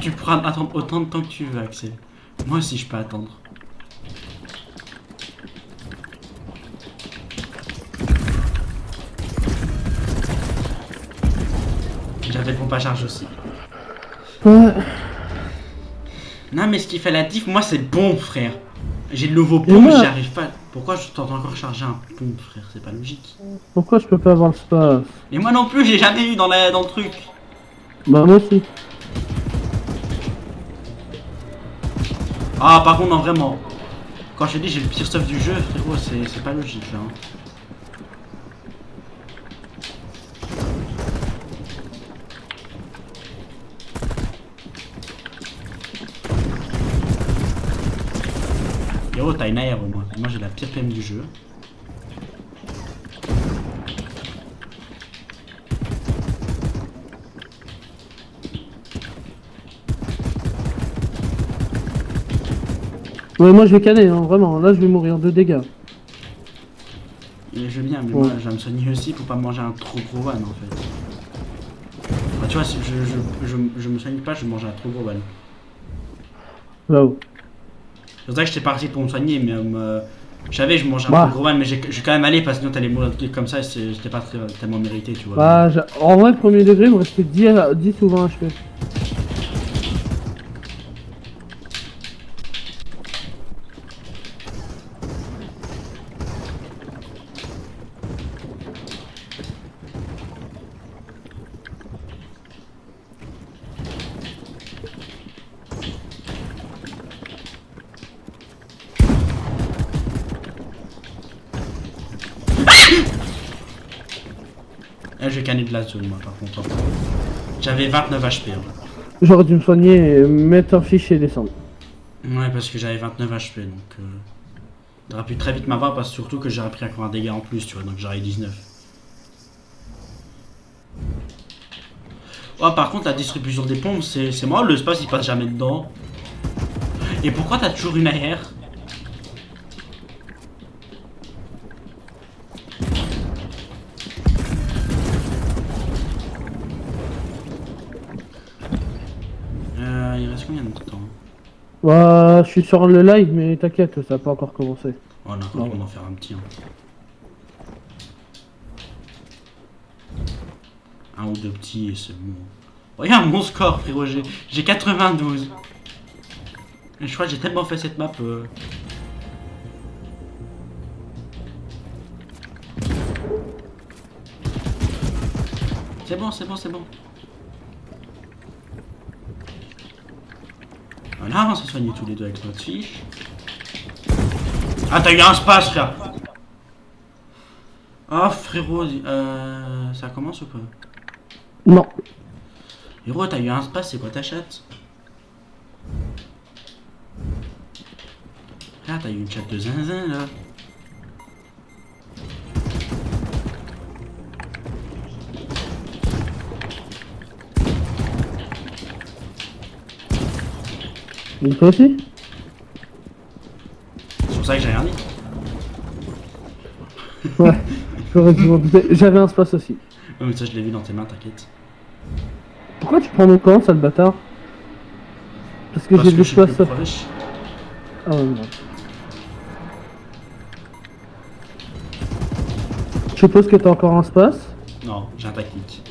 Tu pourras attendre autant de temps que tu veux, Axel. Moi aussi, je peux attendre. J'avais le pompe à charge aussi. Ouais. Non, mais ce qui fait la diff, moi, c'est le pompe, frère. J'ai le nouveau pompe, j'y arrive pas. Pourquoi je t'entends encore charger un pompe, frère? C'est pas logique. Pourquoi je peux pas avoir le space? Et moi non plus, j'ai jamais eu dans le truc. Bah moi aussi. Ah, par contre, non, vraiment. Quand je te dis j'ai le pire stuff du jeu, frérot, c'est pas logique, là. Hein. Yo, t'as une AR, moi. Moi, j'ai la pire PM du jeu. Ouais, moi je vais canner, hein, vraiment. Là, je vais mourir de dégâts. Et je veux bien, mais moi, je vais me soigner aussi pour pas manger un trop gros van, en fait. Bah, tu vois, si je me soigne pas, je mange un trop gros van. Là-haut. C'est pour ça que j'étais parti pour me soigner, mais je savais je mangeais un trop gros van, mais j'ai quand même allé parce que sinon t'allais mourir comme ça et c'était pas tellement mérité, tu vois. Bah, en vrai, premier degré, il me restait 10 ou 20 HP. Je vais canner de la zone, moi, par contre. J'avais 29 HP. Hein. J'aurais dû me soigner, et mettre un fichier et descendre. Ouais, parce que j'avais 29 HP, donc... J'aurais pu très vite m'avoir, parce que surtout que j'aurais pris encore un dégât en plus, tu vois, donc j'aurais 19. Oh, par contre, la distribution des pompes, c'est moi, le space, il passe jamais dedans. Et pourquoi t'as toujours une AR? Il reste combien de temps? Bah, je suis sur le live, mais t'inquiète, ça n'a pas encore commencé. Oh, on a encore le temps d'en faire un petit. Hein. Un ou deux petits et c'est bon. Regarde mon score, frérot, j'ai 92. Et je crois que j'ai tellement fait cette map. C'est bon, c'est bon, c'est bon. Voilà, on s'est soignés tous les deux avec notre fiche. Ah, t'as eu un space, frère. Oh, frérot, ça commence ou pas? Non. Héros, t'as eu un space, c'est quoi ta chatte? Ah, t'as eu une chatte de zinzin, là. Et toi aussi? C'est pour ça que j'ai rien dit. Ouais, j'aurais dû m'en douter. J'avais un space aussi. Ouais, mais ça, je l'ai vu dans tes mains, t'inquiète. Pourquoi tu prends mon camp, sale bâtard? Parce que j'ai de l'espace. Ah ouais, non. Je suppose que t'as encore un space? Non, j'ai un tactique.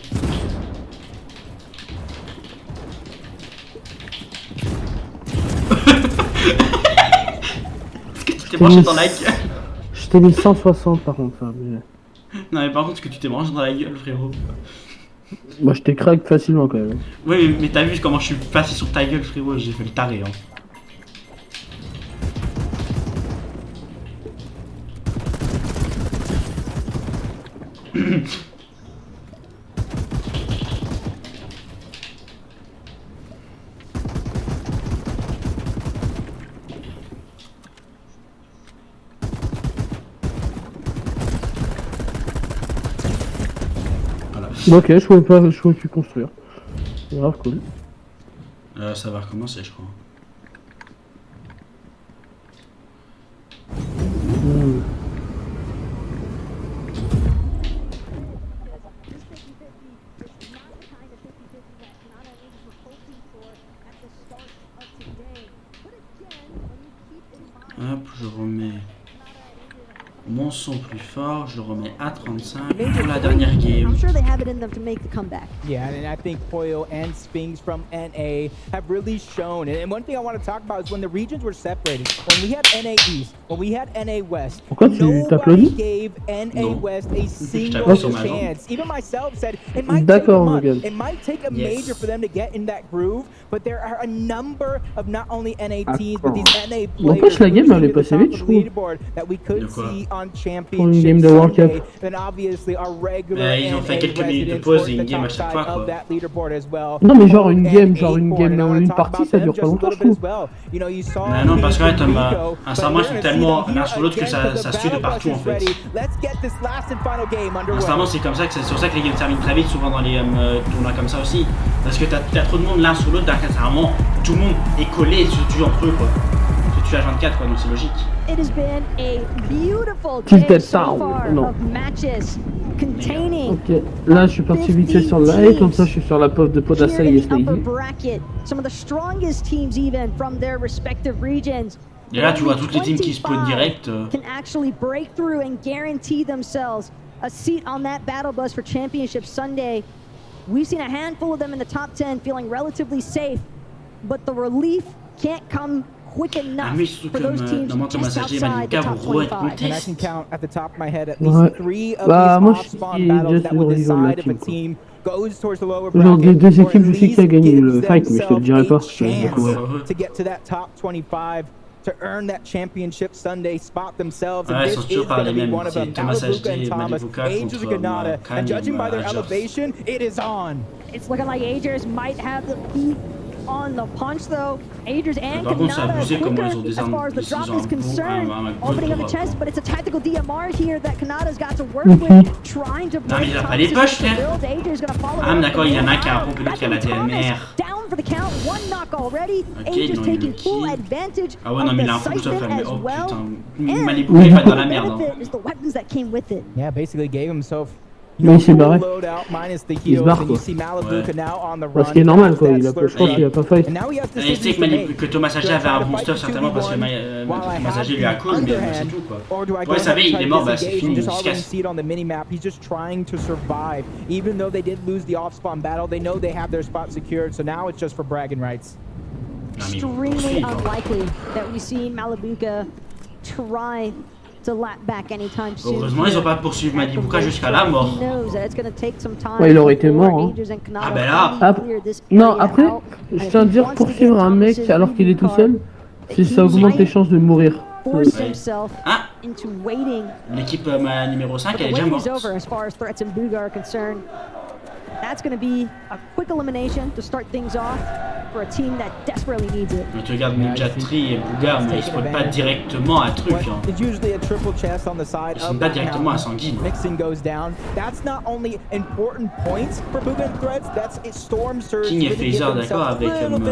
Est-ce que tu t'es branché dans la gueule? Je t'ai mis 160 par contre. Ça, mais... Non mais par contre, est-ce que tu t'es branché dans la gueule, frérot? Moi je t'ai crack facilement quand même. Oui, mais t'as vu comment je suis passé sur ta gueule, frérot? J'ai fait le taré, hein. Ok, je pouvais plus construire. C'est grave cool. Ça va recommencer, je crois. son plus fort, je le remets à 35 pour la dernière game. I'm sure they have it in them to make the comeback. Yeah, and I think Pollo and Spinks from NA have really shown. And one thing I want to talk about is when the regions were separated, when we had NA East, when we had NA West, nobody gave NA West a single chance. Even myself said it might take a month. It might take a major for them to get in that groove, but there are a number of not only NA teams, but these NA players leaderboard that we could see on Championship Sunday. And obviously our regular ils ont fait quelques minutes de pause et une game à chaque fois, quoi. Non mais genre une game, une partie ça dure pas longtemps je trouve. Mais non parce qu'en fait, sincèrement ils sont tellement l'un sur l'autre que ça se tue de partout en fait. Sincèrement c'est comme ça que c'est sur ça que les games terminent très vite souvent dans les tournois comme ça aussi. Parce que t'as trop de monde l'un sur l'autre, sincèrement tout le monde est collé et se tue entre eux quoi. Se tue à 24 quoi, donc c'est logique. It has been a beautiful day so far of matches containing. Ok, là je suis parti vite fait sur le live, comme ça je suis sur la pause de Podasai et Snazy. Some of the strongest teams even from their respective regions. Et là tu vois toutes les teams qui spawnent direct. Can actually break through and guarantee themselves a seat on that battle bus for Championship Sunday. We've seen a handful of them in the top 10 feeling relatively safe, but the relief can't come quick enough for those teams just outside the top 25. And I can count at the top of my head at least 3 of these off-spawn battles that would decide if a team goes towards the lower bracket or at least gives themselves a chance to get to that top 25 to earn that Championship Sunday spot themselves. And this is going to be one of them. Malabuka and Thomas, Agers and Ganada, and judging by their elevation, it is on. It's looking like Agers might have the beat on the punch though. Agers and Ganada quicker as far as the drop is concerned. Opening up the chest, but it's a tactical DMR here that Kanada's got to work with, trying to break il a pas les poches, frère. Agers gonna follow. Ah, mais d'accord, il y en a qui a un peu qui a la DMR. Down for the count, one knock already. Agers taking full advantage ah ouais, non, mais il a un coup de as mais oh well. putain. Manipuler pas dans la merde. Is the weapons that came with it. Yeah, basically gave himself. Mais il s'est barré. Il se barre quoi. Ouais. Ce qui est normal quoi, je crois qu'il a pas fight. Et c'est que Thomas Agé avait un booster certainement parce que Thomas Agé lui a cause, mais c'est tout quoi. Ouais, ça va, il est mort, bah c'est fini, il se casse. He's just trying to survive. Even though they did lose the off-spawn battle, they know they have their spot secured, so now it's just for bragging rights. Extremely unlikely that we see Malabuka try to lap back anytime soon. Heureusement, ils ont pas poursuivi Manibuka jusqu'à la mort. Ouais, il aurait été mort. Hein. Ah ben là. Non, après, je tiens à dire, poursuivre un mec alors qu'il est tout seul, ça augmente les chances de mourir. Ouais. Ah, l'équipe numéro 5 elle est déjà morte. That's going to be a quick elimination to start things off for a team that desperately needs it. Mais tu regardes Mujatri et Bougar, mais ils spawnent pas directement à truc. It's usually a triple chest on the side. Ils sont pas directement à Sanguine. Mixing goes down. That's not only important points for Bougar and Threads. That's a storm surge. King et Phaser d'accord avec le jump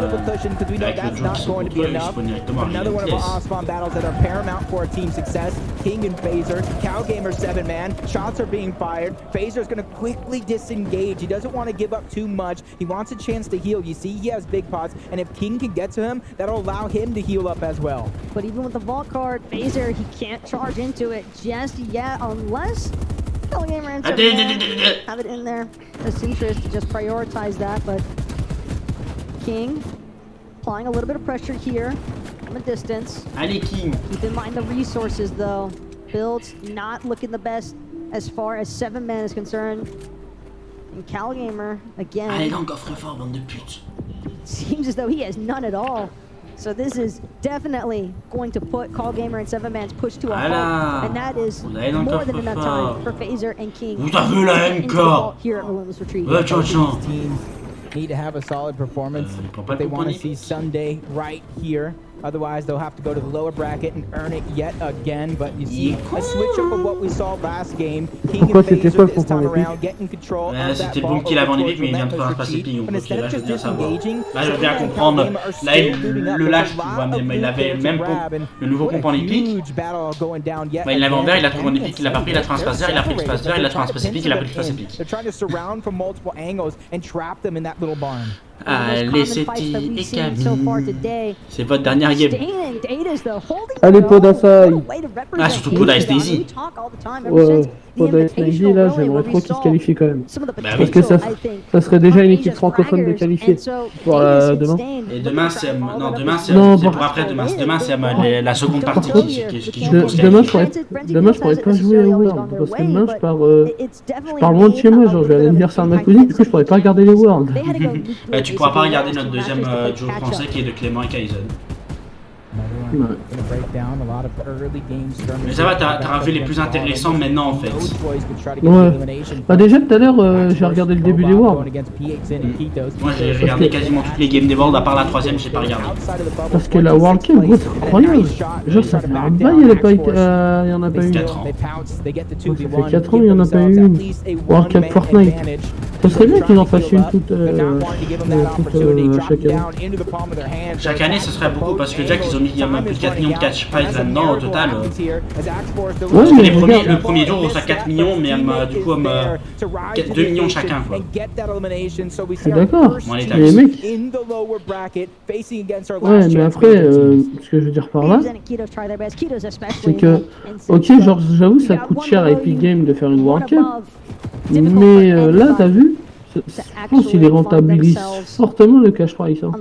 qui sont contre eux, ils spawnent directement à another one of our off-spawn battles that are paramount for our team success. King and Phaser, Cowgamer 7-man. Shots are being fired. Phaser's going to quickly disengage. He doesn't want to give up too much. He wants a chance to heal. You see, he has big pots, and if King can get to him, that'll allow him to heal up as well. But even with the vault card, Phaser, he can't charge into it just yet, unless Gamer and have it in their best interest to just prioritize that. But King applying a little bit of pressure here from a distance. Allez, King. Keep in mind the resources, though. Builds not looking the best as far as 7-man is concerned. And Calgamer, again, allez dans le coffre-fort, bande de putes. Seems as though he has none at all. So this is definitely going to put Calgamer and 7-man's push to a halt. And that is more than enough time for Phaser and King to get into the vault here at Relentless Retreat. Need to have a solid performance, but they want to see Sunday right here. Otherwise, they'll have to go to the lower bracket and earn it yet again. But you see a switch up of what we saw last game. King and Phaser this time around getting control of that c'était Boom qui l'avait en épique, mais il vient de faire passer pique. Donc là, je veux bien savoir. Là, je veux bien comprendre. Là, le lâche, tu vois, mais il avait même le nouveau comp en épique. Bah, il l'avait en vert, il l'a trouvé en épique, il l'a pas pris, il a transpassé vert, il a pris le space vert, il a transpassé épique, il a pris le space épique. They're trying to surround from multiple angles and trap them in that little barn. Allez, c'est et Camille. C'est votre dernière game. Allez, Podasai. Ah, surtout Podasai Daisy. Ouais, Podasai Daisy, là, j'aimerais trop qu'il se qualifie quand même. Bah Parce que ça serait déjà une équipe francophone de qualifier pour demain. Et demain, c'est. Non, demain, c'est pour après demain. Demain, c'est la seconde partie qui joue pour se Demain, qualifier. je pourrais pas jouer au World. Parce que demain, je pars loin de chez moi. Genre, je vais à l'anniversaire de ma cousine, du coup, je pourrais pas regarder les Worlds. Tu pourras pas regarder notre deuxième duo français qui est de Clément et Kaizen. Mais ça va, t'as vu les plus intéressants maintenant en fait. Ouais. Bah déjà tout à l'heure, j'ai regardé le début des Worlds. Moi j'ai regardé quasiment toutes les games des Worlds, à part la troisième, j'ai pas regardé. Parce que la World Cup, gros, c'est incroyable. Genre ça fait un bail, il y en a pas eu. 4 ans. Ça fait 4 ans, il y en a pas eu une. World Cup Fortnite. Ça serait bien qu'ils en fassent une toute chaque année. Chaque année ce serait beaucoup parce que déjà qu'ils ont mis plus de 4 millions de catch prizes là-dedans au total. Ouais, mais le premier jour on reçoit 4 millions mais du coup 2 millions chacun quoi. Je suis d'accord. Mais les mecs. Ouais, mais après, ce que je veux dire par là, c'est que, ok, genre j'avoue ça coûte cher à Epic Games de faire une World Cup, mais là t'as vu, je pense qu'il rentabilise fortement le cash price. Hein.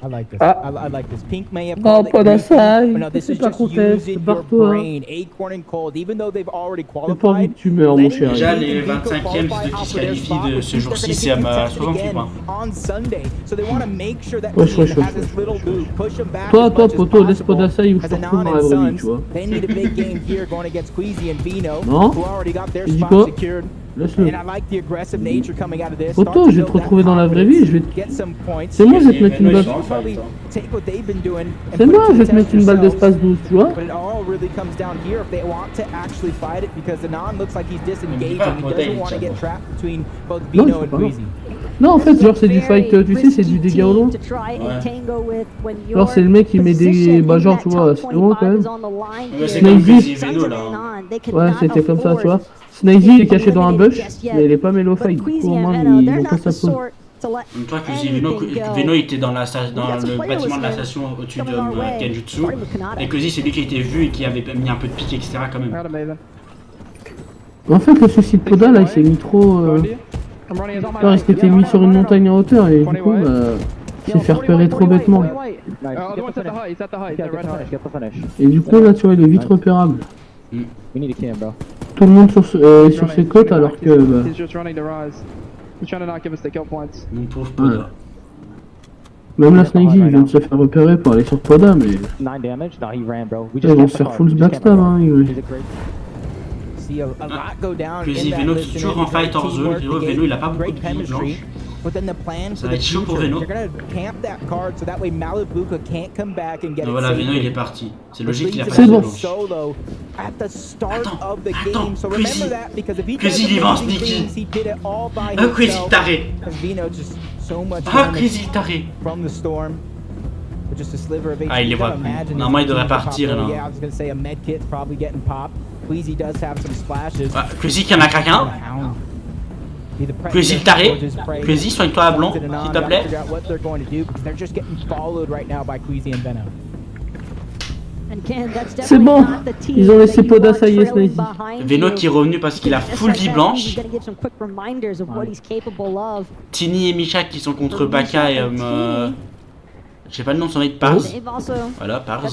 I like this. Ah. I like this. Pink may have Oh, called it Podasai. greedy, but no, this is just using your brain. Acorn and Cold, even though they've already J'ai pas envie qualified. que tu meurs, mon cher. Déjà les 25e, c'est ceux qui se qualifient de ce jour-ci, c'est à 68 points. On Sunday, so they want to make sure that Wesh, Queasy wesh, has this little loop, push him back Toi, as much as poto, laisse possible. Podasai ou je te As a retrouve dans la non vraie and vie, tu Sons, vois. they need a big game here going against Queasy and Vino, Non. who already got their Tu dis spot quoi? secured. Laisse-le. And I like the aggressive nature coming out of this. Poto, Start to je vais te build that retrouver dans la vraie vie, je vais te... get some points. C'est moi, je vais te mettre une balle... Probably take what they've been doing and C'est put moi, it to je vais te test mettre une balle themselves. d'espace 12, tu vois. But it all really comes down here if they want to actually fight it because the non looks like he's disengaging. He doesn't want to get trapped between both Non, Vino c'est and pas grave. Queasy. Non, en fait, genre, c'est du fight, tu sais, c'est du dégât au loin. Genre, c'est le mec qui met des... Bah, genre, tu vois, c'est loin quand même. Mais c'est comme Crazy et Veno là. Ouais, c'était comme ça, tu vois. Snazy, il est caché dans un bush, mais il est pas mêlé au fight. Du coup, au moins, ils vont pas s'appauser. Toi, Veno il était dans le bâtiment de la station au-dessus de Genjutsu. Et Cozy, c'est lui qui a été vu et qui avait mis un peu de pique, etc. quand même. En fait, le souci de Poda, là, il s'est mis trop... Genre, il s'était mis sur une montagne en hauteur et du coup, il s'est fait repérer trop bêtement. Et du coup, là, tu vois, il est vite repérable. Tout le monde sur ses côtes alors que... Mon pauvre Poda. Ouais. Même la Snazy, il vient de se faire repérer pour aller sur Poda, mais... Ils vont se faire full backstab, hein. Cozy, Veno qui est toujours en fight hors zone. Veno il a pas beaucoup de billes blanches. Ça va être chaud pour Veno. Voilà, Veno il est parti. C'est logique qu'il a pas C'est de bon. blanche. Attends, Cozy il va en sneaky. Ah, Cozy taré. Ah, Cozy taré. Ah, il les voit plus. Normalement, il devrait partir, là. Ah, Cozy qui en a craqué un. Cozy taré. Cozy, soigne-toi à blanc, s'il te plaît. C'est bon, ils ont laissé Podasai et Snazy. Veno qui est revenu parce qu'il a full vie blanche. Tini et Misha qui sont contre Baka et... je sais pas le nom de son mec, Pars. Voilà, Pars.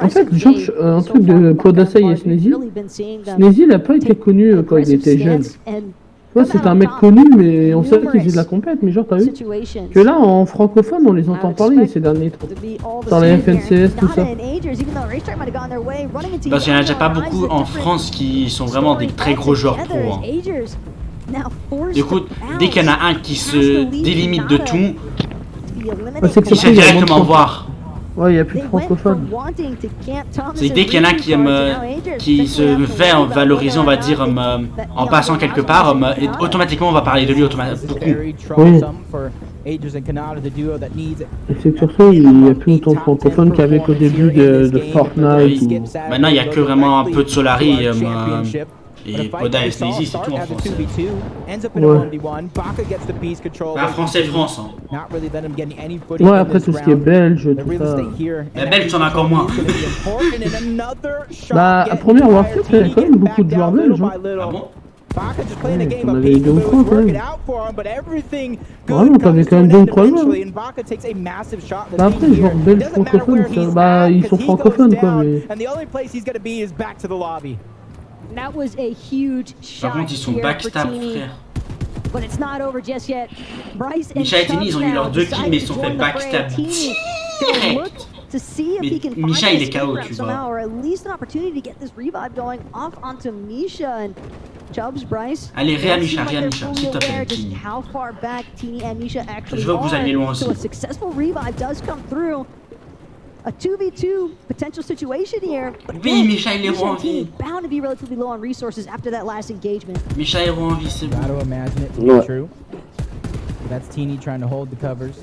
En fait, genre, un truc de Podasai et Snazy, Snazy il a pas été connu quand il était jeune. Ouais, c'est un mec connu, mais on savait qu'il faisait de la compète, mais genre, t'as vu que là, en francophone, on les entend parler ces derniers temps. Dans les FNCS, tout ça. Parce qu'il y en a déjà pas beaucoup en France qui sont vraiment des très gros joueurs pro. Hein. Du coup, dès qu'il y en a un qui se délimite de tout, il sait directement voir. Ouais, il n'y a plus de francophones. C'est dès qu'il y en a qui se fait valoriser, on va dire, en passant quelque part, et automatiquement on va parler de lui beaucoup. Oui. Et c'est que sur ça, il n'y a plus autant de francophones qu'avec au début de Fortnite. Maintenant, il n'y a que vraiment un peu de Solari Et Poda et Sneezy, c'est tout en français. Bah, français-France. Hein. Ouais, après tout ce qui est belge, tout ça. La belge, t'en as encore moins. Bah, à première Warfare, il y avait quand même beaucoup de joueurs belges. Hein. Ah bon? Ouais, on avait 2 ou 3 quand même. Vraiment, t'avais quand même 2 ou 3 joueurs. Bah après, genre belge francophone, bah ils sont francophones quoi, mais... That was a huge shot. Par contre, ils sont backstab, frère. But it's not over just yet. Bryce and Misha et Tini, ils ont eu Chubb leurs 2 now kills, mais ils se sont decide fait to join the fray. backstab Tini gonna look to see if he can find Misha, il est this KO, rep tu somehow, vois. or at least an opportunity to get this revive going off onto Misha and Chubbs, Bryce. Allez, They don't seem Misha, like they're Misha, fully s'il te plaît, aware just Tini. how far back Tini and Misha actually Je veux que vous alliez loin are. aussi. So a successful revive does come through. A 2v2 potential situation here. But Oui, again, Misha, il est Misha and revenu. Tini bound to be relatively low on resources after that last engagement. Misha est en vie, c'est bon. Gotta imagine it to be true. That's Teeny trying to hold the covers,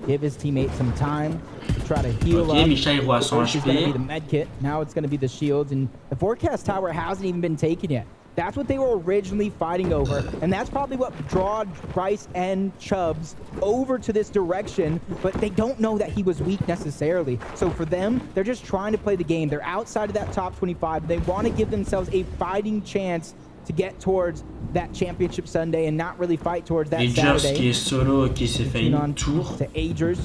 give his teammate some time to try to heal Ok, up. Misha est à 100 First is going to be the HP. med kit. Now it's going to be the shields, and the forecast tower hasn't even been taken yet. That's what they were originally fighting over, and that's probably what drawed Bryce and Chubbs over to this direction, but they don't know that he was weak necessarily. So for them, they're just trying to play the game. They're outside of that top 25. They want to give themselves a fighting chance to get towards that championship Sunday and not really fight towards that Agers Saturday. qui est solo, qui s'est fait une tour. To Agers.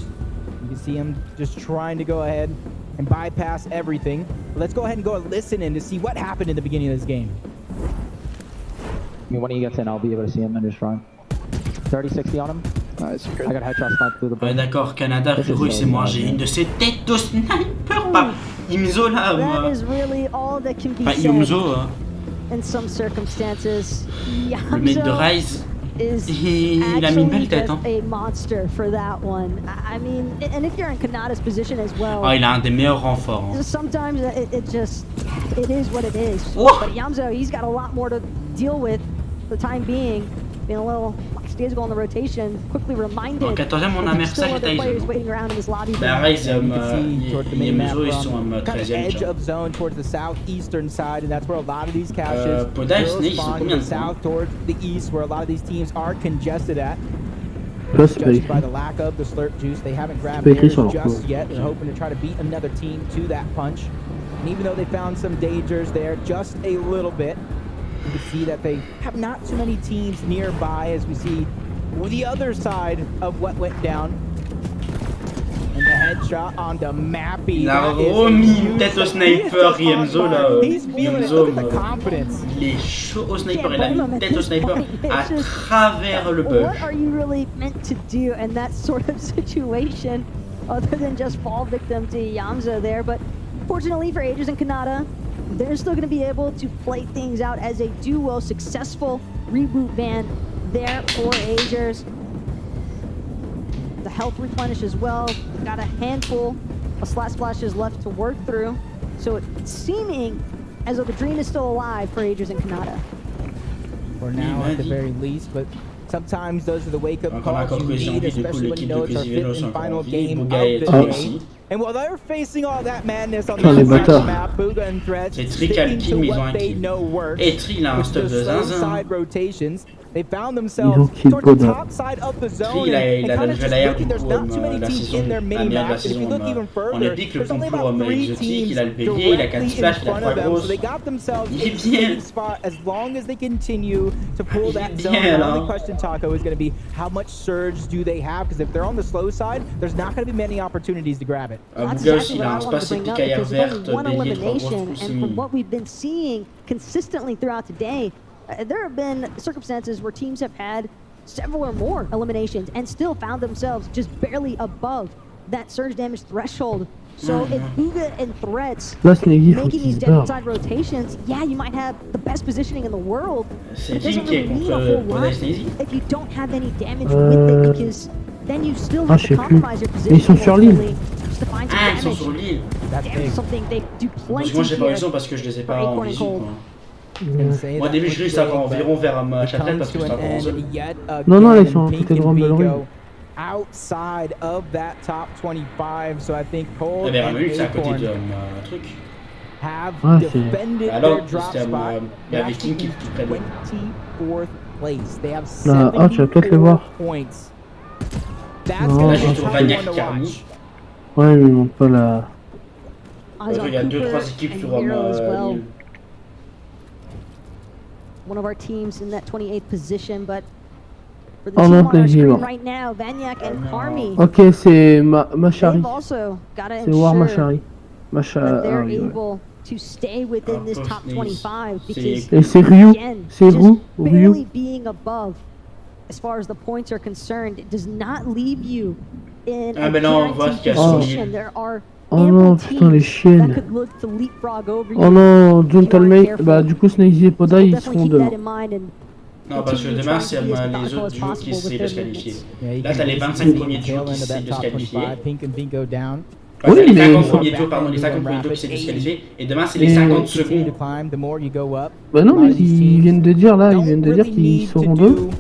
You can see him just trying to go ahead and bypass everything. But let's go ahead and go and listen in to see what happened in the beginning of this game. I mean, when he gets in, I'll be able to see him and just run. 30-60 on him. Nice. I got headshot snipe through the Ouais, d'accord, Canada, frérot, il s'est mangé une de ses têtes de sniper, pas Imzo là, That is really all that can be pas said Imzo, hein. in some circumstances. Le mec de Rise, is il a mis une belle tête, hein. a monster for that one. I mean, and if you're in Kanada's position as well. Oh, il a un des meilleurs renforts. Hein. Sometimes it is what it is. Oh. But Yamzo, he's got a lot more to deal with for the time being. Being a little lackadaisical on the rotation, quickly reminded. En 14e, on a un still Mersa other qui players waiting around in this lobby. Bah, Rise, You can see toward the mini-map Imzo, ils sont from kind of 13e. edge of zone towards the southeastern side, and that's where a lot of these caches Poda et will Snake, ils sont spawn combien to de the points? south towards the east, where a lot of these teams are congested at. Là, c'est pas Judging écrit. by the lack of the slurp juice, they haven't grabbed C'est pas écrit theirs sur leur just tour. yet. They're hoping to try to beat another team to that punch. And even though they found some dangers there, just a little bit, you can see that they have not too many teams nearby as we see the other side of what went down. And the headshot on the Mappy. Il a That is a remis huge une tête au shot. He is sniper, just on Yemzo fire. là. He's feeling it. Yemzo, Look at the confidence. il est chaud au sniper, Can't il a blame mis him une at tête au this sniper point. à It's just, travers le bug. what are you really meant to do in that sort of situation other than just fall victim to Yamza there? But fortunately for Agers and Kanata, they're still going to be able to play things out as a duo. Successful reboot ban there for Agers. The health replenish as well. We've got a handful of slash splashes left to work through. So it's seeming as though the dream is still alive for Agers and Kanata. For now, at the very least, but sometimes those are the wake-up calls you need, especially when you know it's our fifth and final game of the day. And while they're facing all that madness on the map, Booga and Threats sticking to what they know works, which is the slow side rotations. They found themselves towards the top side of the zone and kind of just looking, there's not too many teams in their mini map, and if you look even further, there's only about 3 teams directly in front of them, so they got themselves a safe spot as long as they continue to pull that zone. The only question, Taco, is going to be how much surge do they have, because if they're on the slow side, there's not going to be many opportunities to grab it. That's exactly what I wanted to bring up, because there's only one elimination, and from what we've been seeing consistently throughout the day, there have been circumstances where teams have had several or more eliminations and still found themselves just barely above that surge damage threshold. So if Booga and Threats making these dead side rotations, yeah, you might have the best positioning in the world, but it doesn't really mean a whole lot if you don't have any damage with it, because then you still have to compromise your position just to find some damage. Damage something they do plenty Moi j'ai pas here raison parce que je les ai pas for en Acorn and visu. Cold. Moi au début je glisse environ vers ma chapelle parce que c'est en zone. Non, non, là ils sont à côté de Rumble. Outside of that top 25, so I think Cold T'avais and Ramelu, c'est à côté Acorn. de truc. have Ah, defended Alors, their drop système, spot. il y avait They're qui actually prenne. 24th place. They have Ah, tu vas peut-être les voir. 74 points. That's Non, gonna là, be j'ai a sur tough Vaniac one to qui a remis. watch. Ouais, mais bon, pas la. Eyes on Il y a Cooper 2-3 équipes and sur Miro as well. Lille. One of our teams in that 28th position, but for the Oh team non, on our plaisir. screen right now, Vaniac and Carmi, Ok, c'est Machari. they've also got to C'est War ensure Machari. that they're Ah, oui, ouais. able to stay within this top 25 because Et c'est Ryu. again, C'est just Ryu. barely Ryu. being above as far as the points are concerned, it does not leave you in Ah, a mais là, on voit ce guaranteed qu'il y a sur position. Lille. There are Oh ample non, putain, les teams chiennes. that could look to leapfrog over you. Oh non, if you aren't Gentleman. careful. Bah, du coup, Snazy et Poda, So ils definitely seront keep devant. that in mind and Non, parce que continue demain, trying c'est to be as les methodical autres as duos qui possible with essaient de their se qualifier. movements. Yeah, you Là, can t'as les basically 25 see premiers the duos tail qui end of essaient that de se top qualifier. 25. Pink and Bingo down. Ouais, Oui, c'est les mais 50 ils sont- premiers tours, pardon, les 50 premiers tours qui essaient de se qualifier. Et demain, c'est les Mais- 50 Continue secondes. to climb, the more you go up. Bah non, A lot mais of these ils teams viennent de dire là, ils don't viennent de dire really qu'ils need to seront deux. do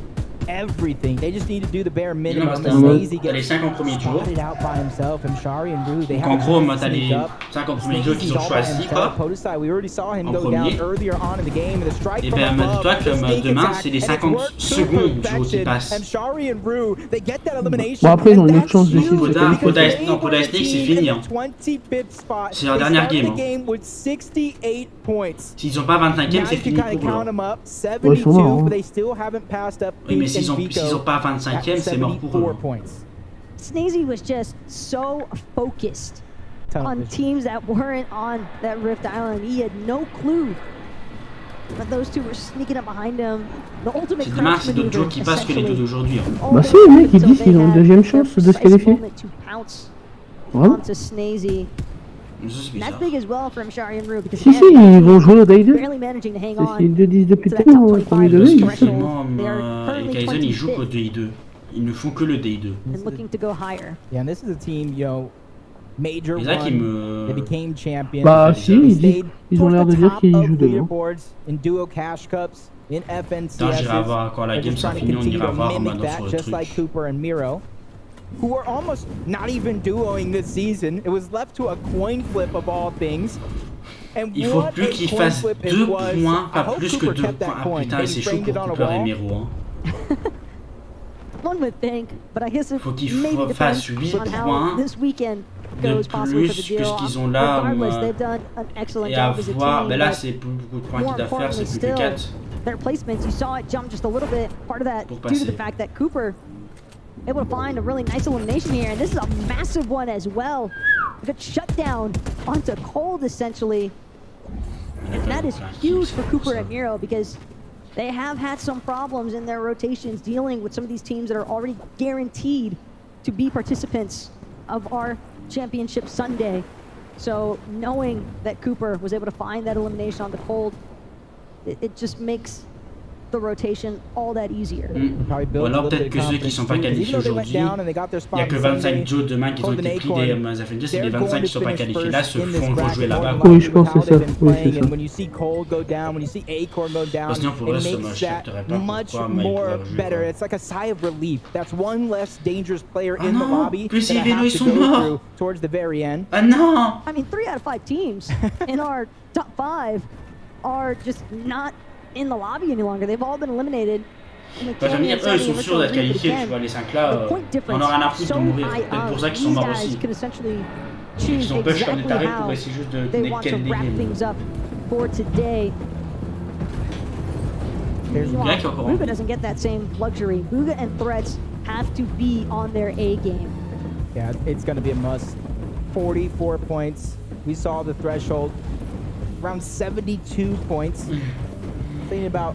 everything. They just need to do the bare Non, minimum. parce que And Snazy t'as les gets 50 premiers tours. spotted out by himself, and Shari and Rue, they Donc have en gros, a moi, t'as sneak les up. 50 premiers tours qu'ils ont Snazy's all by choisis, himself. quoi. Podesai, we already saw him En go down premier. earlier on in the game. The strike Et from ben, above, dis-toi the que sneak demain, attack, c'est les and it's 50 worked to secondes du jour qui perfection. passent. And Shari and Rue, they get that elimination. Bon, après, ils ont And une autre that's chance de huge se Poda, qualifier. Poda, because non, they Poda were Snake, the c'est team fini, in hein. the 25th spot. C'est leur They dernière started game, the hein. game with 68 points. S'ils ont pas 25ème, Now c'est you can fini kind of pour eux. count them up, Ouais, ils sont 72, morts, hein. but they still haven't passed up Oui, mais Pink s'ils and ont Vico pas at 25ème, c'est mort pour eux. 74 points. Snazy was just so focused on teams that weren't on that Rift Island. He had no clue that those two were sneaking up behind him. The ultimate C'est demain, crouch c'est d'autres duos maneuver, qui passent que les deux essentially. d'aujourd'hui. hein. All Bah they si, les had mecs, ils until disent they qu'ils ont une had deuxième their chance de se precise qualifier. moment to pounce Vraiment? onto Snazy. Ça, c'est And bizarre. that's big as well from Shari and Rue because Si, si, again, ils vont jouer au Day 2. barely managing to hang C'est on. ils le disent depuis to tout that à top l'heure, au 25 premier degré, Parce ils que le savent. seulement, They are et currently Kaizen, ils jouent 25th. qu'au DI2. Ils ne font que le DI2. And looking to go higher. Yeah, and this is a team, you know, major C'est ça qui one. me... They became champions. Bah They si, ils disent- ils ont towards l'air the de dire top qu'ils of jouent demain. leaderboards in duo cash cups, in FNCS. Putain, j'irai voir quand la game sera finie, on ira voir maintenant sur le Just like truc. Cooper and Miro, who are almost not even duoing this season. It was left to a coin flip of all things. And Il faut what plus a qu'ils coin fassent flip it 2 was. points, I pas hope plus que Cooper 2 kept that points. Ah coin. putain, They c'est chaud framed pour it on a Cooper et wall. Miro. Hein. One would think, but I guess it Faut qu'ils maybe fassent depends 8 on how points this weekend de goes possibly for the plus que deal. ce qu'ils ont là, Regardless, they've done an excellent et job as a avoir... team. Mais là, but c'est plus beaucoup de points more qu'ils doivent faire, importantly c'est plus que still, 4. their placements, you saw it jump just a little bit. Part of that Pour due to the passer. fact that Cooper able to find a really nice elimination here, and this is a massive one as well. A good shutdown onto Cold essentially. And that is huge for Cooper and Miro because they have had some problems in their rotations dealing with some of these teams that are already guaranteed to be participants of our championship Sunday. So knowing that Cooper was able to find that elimination on the Cold, it just makes the rotation all that easier. Ou alors peut-être que ceux qui sont pas qualifiés aujourd'hui, il n'y a que 25 Joe demain qui ont été pris des FNCS, c'est les 25 qui sont pas qualifiés là se font rejouer là-bas. Oui, je pense que c'est ça. Oui, c'est ça. When you see Cold go down, when you see Acorn go down, Sinon, pour eux, it ça makes m'accepterait that pas much pourquoi Mike more va rejouer, better. quoi. It's like a sigh of relief. That's one less dangerous player Ah in the non, lobby plus that I les vélos, have ils to sont go morts. through towards the very end. Ah non! I mean, 3 out of 5 teams in our top 5 are just not in the lobby any longer. They've all been eliminated. Bah, j'aime dire, eux, ils sont sûrs d'être qualifiés, tu vois, les 5 là, on aura rien à foutre de mourir. C'est peut-être pour ça qu'ils sont morts aussi. Ils sont push comme des tarés pour essayer juste de they want to ken des wrap games. things up for today. Bien qu'il y a encore Booga doesn't get that same luxury. Booga and Threats have to be on their A game. Yeah, it's going to be a must. 44 points. We saw the threshold around 72 points. Thinking about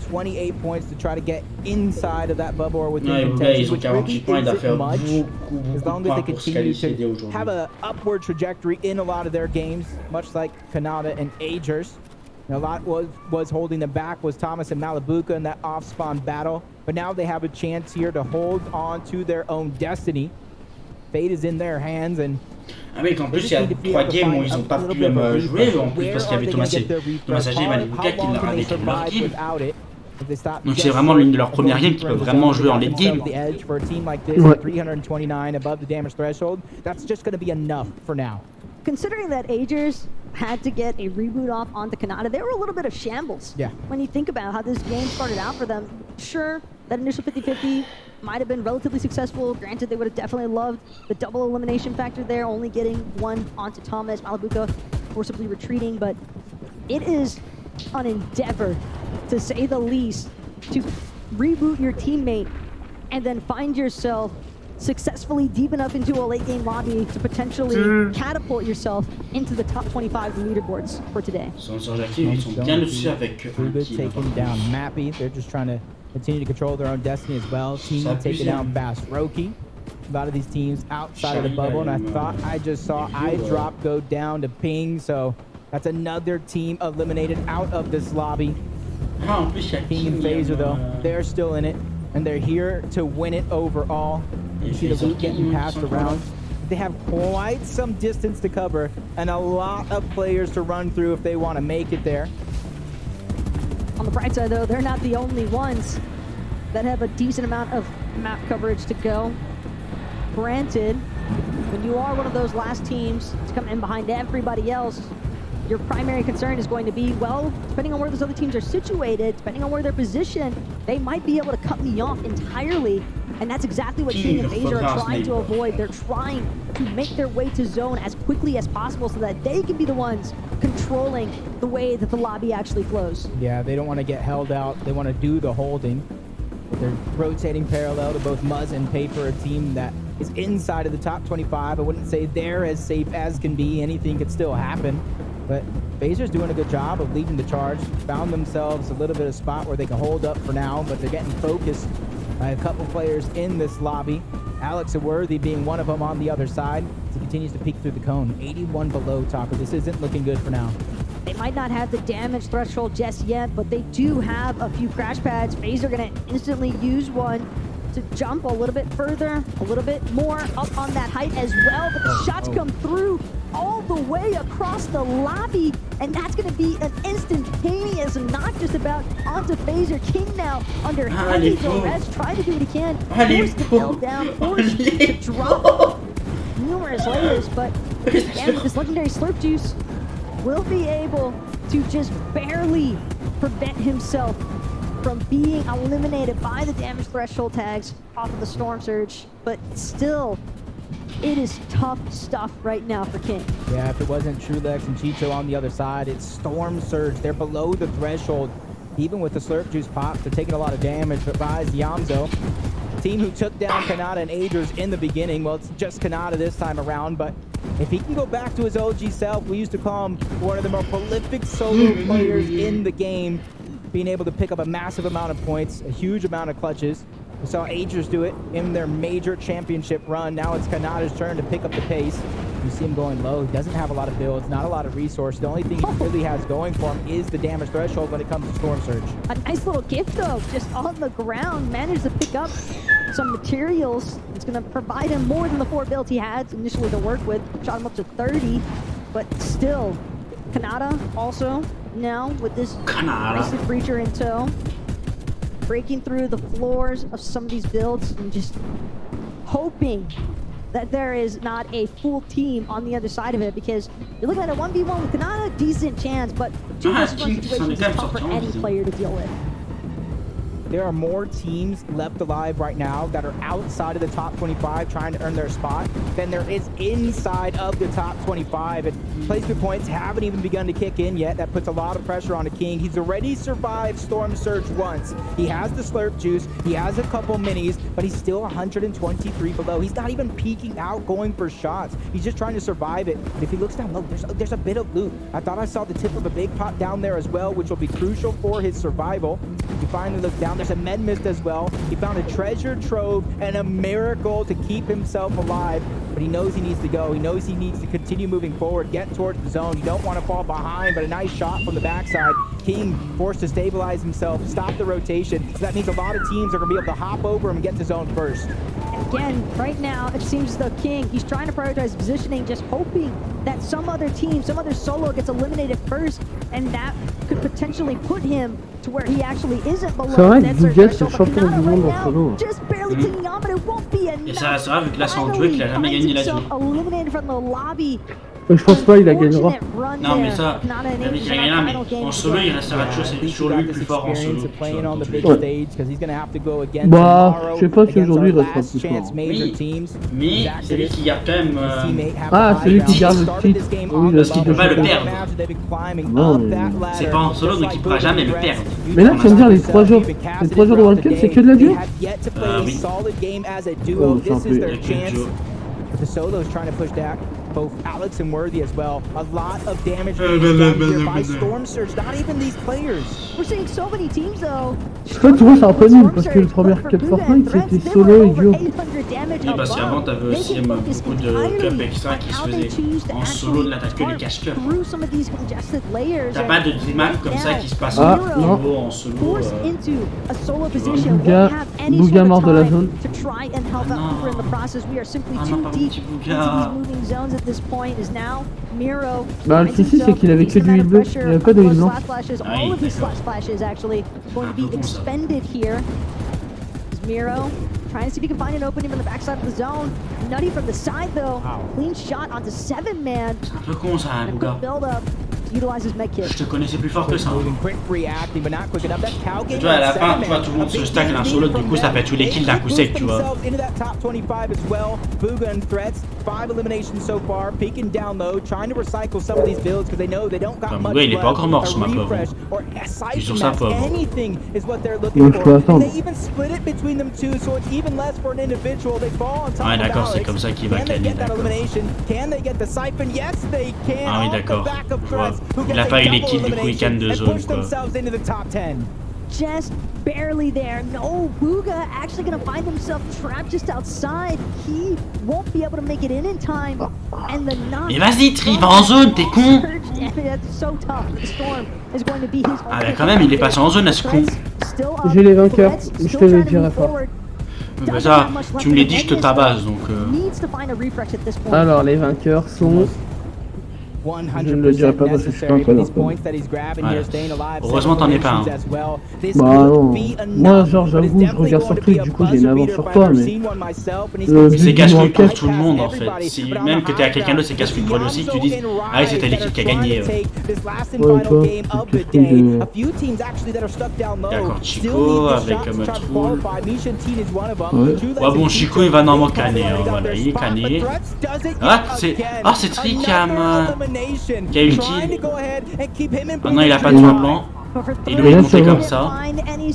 28 points to try to get inside of that bubble or within Ouais, contention, ils ont which 48 really points, il doit isn't faire much. beaucoup As long de as they points pour se continue qualifier dès to aujourd'hui. have an upward trajectory in a lot of their games, much like Kanata and Agers. And a lot was holding them back was Thomas and Malabuka in that off-spawn battle. But now they have a chance here to hold on to their own destiny. Fate is in their hands, and Ah oui, qu'en plus il y a 3 games où ils n'ont pas pu jouer, en plus parce qu'il y avait Thomas Ag et Malabuka qui leur avaient fait leur game. Donc c'est vraiment l'une de leurs premières games qui peuvent vraiment jouer en late game. Considering that Agers had to get a reboot off onto Kanata. They were a little bit of shambles. Yeah. When you think about how this game started out for them, sure, that initial 50-50 might have been relatively successful. Granted, they would have definitely loved the double elimination factor there, only getting one onto Thomas, Malabuka forcibly retreating, but it is an endeavor, to say the least, to reboot your teammate and then find yourself successfully deep enough into a late game lobby to potentially catapult yourself into the top 25 leaderboards for today. Ils sont bien au-dessus avec taking down Mappy. They're just trying to continue to control their own destiny as well. Team taking down Bass Roki. A lot of these teams outside of the bubble, and I just saw iDrop go down to Ping, so that's another team eliminated out of this lobby. King and Phaser though, they're still in it, and they're here to win it overall. You see the loot getting passed around. They have quite some distance to cover and a lot of players to run through if they want to make it there. On the bright side though, they're not the only ones that have a decent amount of map coverage to go. Granted, when you are one of those last teams to come in behind everybody else, your primary concern is going to be, well, depending on where those other teams are situated, depending on where they're positioned, they might be able to cut me off entirely. And that's exactly what King and Phaser are trying to avoid. They're trying to make their way to zone as quickly as possible so that they can be the ones controlling the way that the lobby actually flows. Yeah, they don't want to get held out. They want to do the holding. They're rotating parallel to both Muzz and Paper, a team that is inside of the top 25. I wouldn't say they're as safe as can be. Anything could still happen. But Phaser's doing a good job of leading the charge. Found themselves a little bit of spot where they can hold up for now, but they're getting focused by a couple players in this lobby. Alex Aworthy being one of them on the other side. As he continues to peek through the cone. 81 below, Taco. This isn't looking good for now. They might not have the damage threshold just yet, but they do have a few crash pads. Phaser gonna instantly use one to jump a little bit further, a little bit more up on that height as well, but the shots come through all the way across the lobby, and that's going to be an instantaneous knock just about onto Phaser. King now under heavy duress, trying to do what he can, forced to build down, forced to drop numerous layers, but again, with this legendary slurp juice, will be able to just barely prevent himself from being eliminated by the damage threshold tags off of the Storm Surge, but still, it is tough stuff right now for King. Yeah, if it wasn't Trulex and Chicho on the other side, it's Storm Surge. They're below the threshold. Even with the Slurp Juice pop, they're taking a lot of damage, but Vise Yamzo, team who took down Kanata and Aders in the beginning, well, it's just Kanata this time around, but if he can go back to his OG self, we used to call him one of the more prolific solo players in the game, being able to pick up a massive amount of points, a huge amount of clutches. We saw Agers do it in their major championship run. Now it's Kanata's turn to pick up the pace. You see him going low. He doesn't have a lot of builds, not a lot of resource. The only thing he really has going for him is the damage threshold when it comes to Storm Surge. A nice little gift though, just on the ground. Managed to pick up some materials. It's going to provide him more than the 4 builds he had initially to work with. Shot him up to 30, but still, Kanata also now with this Racing Breacher in tow, breaking through the floors of some of these builds and just hoping that there is not a full team on the other side of it, because you're looking at a 1v1 with Kanata, decent chance, but 2 versus 1 situation is tough for any player to deal with. There are more teams left alive right now that are outside of the top 25 trying to earn their spot than there is inside of the top 25. And placement points haven't even begun to kick in yet. That puts a lot of pressure on the King. He's already survived Storm Surge once. He has the Slurp Juice. He has a couple minis, but he's still 123 below. He's not even peeking out going for shots. He's just trying to survive it. But if he looks down low, there's a bit of loot. I thought I saw the tip of a big pot down there as well, which will be crucial for his survival. You finally look down. There's a med mist as well. He found a treasure trove and a miracle to keep himself alive, but he knows he needs to go. He knows he needs to continue moving forward, get towards the zone. You don't want to fall behind, but a nice shot from the backside. King forced to stabilize himself, stop the rotation. So that means a lot of teams are going to be able to hop over him and get to zone first. Again, right now, it seems as though King, he's trying to prioritize positioning, just hoping that some other team, some other solo gets eliminated first, and that could potentially put him to where he actually isn't below that threshold. But Kanata right now, just barely clinging on, but it won't be enough. Et ça restera vu que là c'est en duel qu'il a jamais gagné la vie. Eliminated from the lobby. Je pense pas, il a gagnera. Non, mais ça, le mec il a gagné là, mais en solo, il restera toujours, c'est toujours lui le plus fort en solo. Bah, je sais pas si aujourd'hui il restera plus fort. Oui, mais c'est lui qui garde quand même. Ah, c'est lui qui garde le titre. Oui, le Parce qu'il titre. peut pas le perdre. Non, C'est pas en solo, donc il pourra jamais le perdre. mais là, tu vas me dire, les 3 jours de World Cup, c'est que de la duo? Oui. Oh, j'en Il y fais. a que Joe. The solo is trying to push back both Alex and Worthy as well. A lot of damage being done here by Storm Surge. Not even these players. We're seeing so many teams though. En fait, tu vois, c'est un peu nul parce que le premier cup Fortnite c'était solo et duo. Oui, parce qu'avant, t'avais aussi beaucoup de cup extra qui se faisaient en solo de l'attaque que les cash cup. T'as pas de map comme ça qui se passe en duo, en solo. Bouga mort de la zone. Bah, le souci c'est qu'il avait que du heal bleu, il avait pas de heal blanc. Miro trying to see if he can find an opening from the backside of the zone. Nutty from the side though. Clean shot onto 7-man. C'est un peu con ça, hein, Bouga. Build up to utilize his med kit. Je te connaissais plus fort que ça. Tu vois, à la fin, tu vois, tout le monde se stack l'un sur l'autre, du coup ça fait tous les kills d'un coup sec, tu vois. Bah, Bouga, il est pas encore mort sur ma pauvre. Il est sur sa pauvre. Donc je peux attendre. Ouais, d'accord, c'est comme ça qu'il va gagner, d'accord. Ah oui, d'accord. Je vois. Il a pas eu les kills, du coup il canne de zone, quoi. Just barely there. No, Bouga actually gonna find himself trapped just outside. He won't be able to make it in time. And the knock. Mais vas-y, Tri, va en zone, t'es con! Ah bah quand même, il est passé en zone à ce con. J'ai les vainqueurs, mais je te le dirai pas. Bah ça, tu me l'as dit, je te tabasse, donc... Alors, les vainqueurs sont... Je ne le dirai pas parce que je suis pas un connard. Heureusement t'en es pas un. Bah non. Moi genre j'avoue je regarde sur Twitch, du coup j'ai une avance sur toi, mais... C'est casse-couille pour tout le monde en fait. Si même que t'es à quelqu'un d'autre c'est casse-couille pour lui aussi, que tu dis ah oui c'était l'équipe qui a gagné. Ouais toi, c'est casse-couille de... D'accord, Chico avec Mutrool. Ouais. Ouais bon Chico il va normalement canner, hein. Voilà, il est canné. Ah c'est Tricam qui a eu le kill. Maintenant il a pas de soin blanc. Et il est monté comme ça.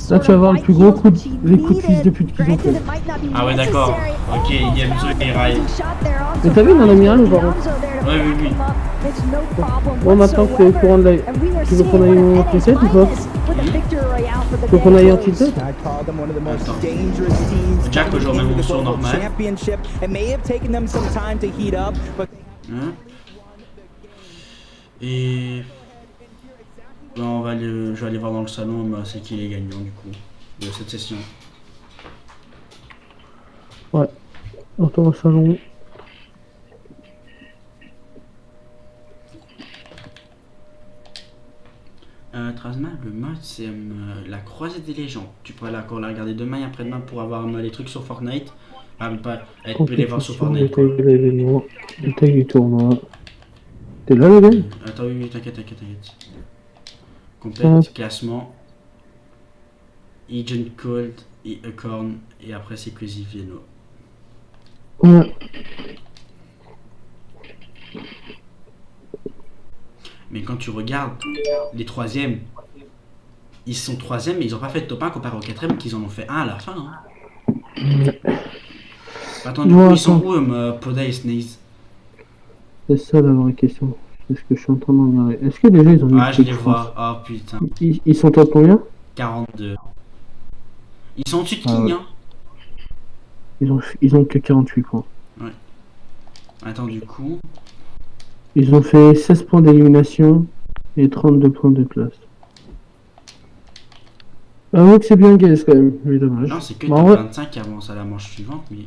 Là tu vas voir le plus gros coup de... les coups de fils de pute qu'ils ont fait. Ah ouais d'accord. Ok, il y a besoin des rails. Mais t'as vu dans l'amiral ou pas? Ouais oui. Bon maintenant que t'es au courant de la... Tu veux qu'on aille en tilted ou pas? Tu veux qu'on aille en tilted? Jack aujourd'hui même sur normal. Hein? Et ben, je vais aller voir dans le salon, bah, c'est qui les gagnants du coup de cette session. Ouais, on retourne au salon. Trasma, le mode c'est la croisée des légendes. Tu pourrais encore la regarder demain et après-demain pour avoir les trucs sur Fortnite. Ah, pas, tu peux les voir sur Fortnite. Détail du tournoi. T'es là le gars? Attends, oui, t'inquiète. Complète, classement. Agent Cold et Acorn. Et après c'est Crazy Vienno. Ouais. Mais quand tu regardes les troisièmes, ils sont troisièmes mais ils ont pas fait de top 1 comparé au quatrième qu'ils en ont fait un à la fin. Hein. Attends, du coup, ils sont où Poda et Snaze? C'est ça la vraie question. C'est ce que je suis en train de regarder. Est-ce que déjà ils ont mis... Ah, je les vois. Oh putain. Ils sont à combien? 42. Ils sont au-dessus de King, hein. Ils ont que 48 points. Ouais. Attends, du coup... Ils ont fait 16 points d'élimination et 32 points de classe. Avoue que c'est bien gaze quand même, mais dommage. Non, c'est que top 25 qui avance à la manche suivante, mais...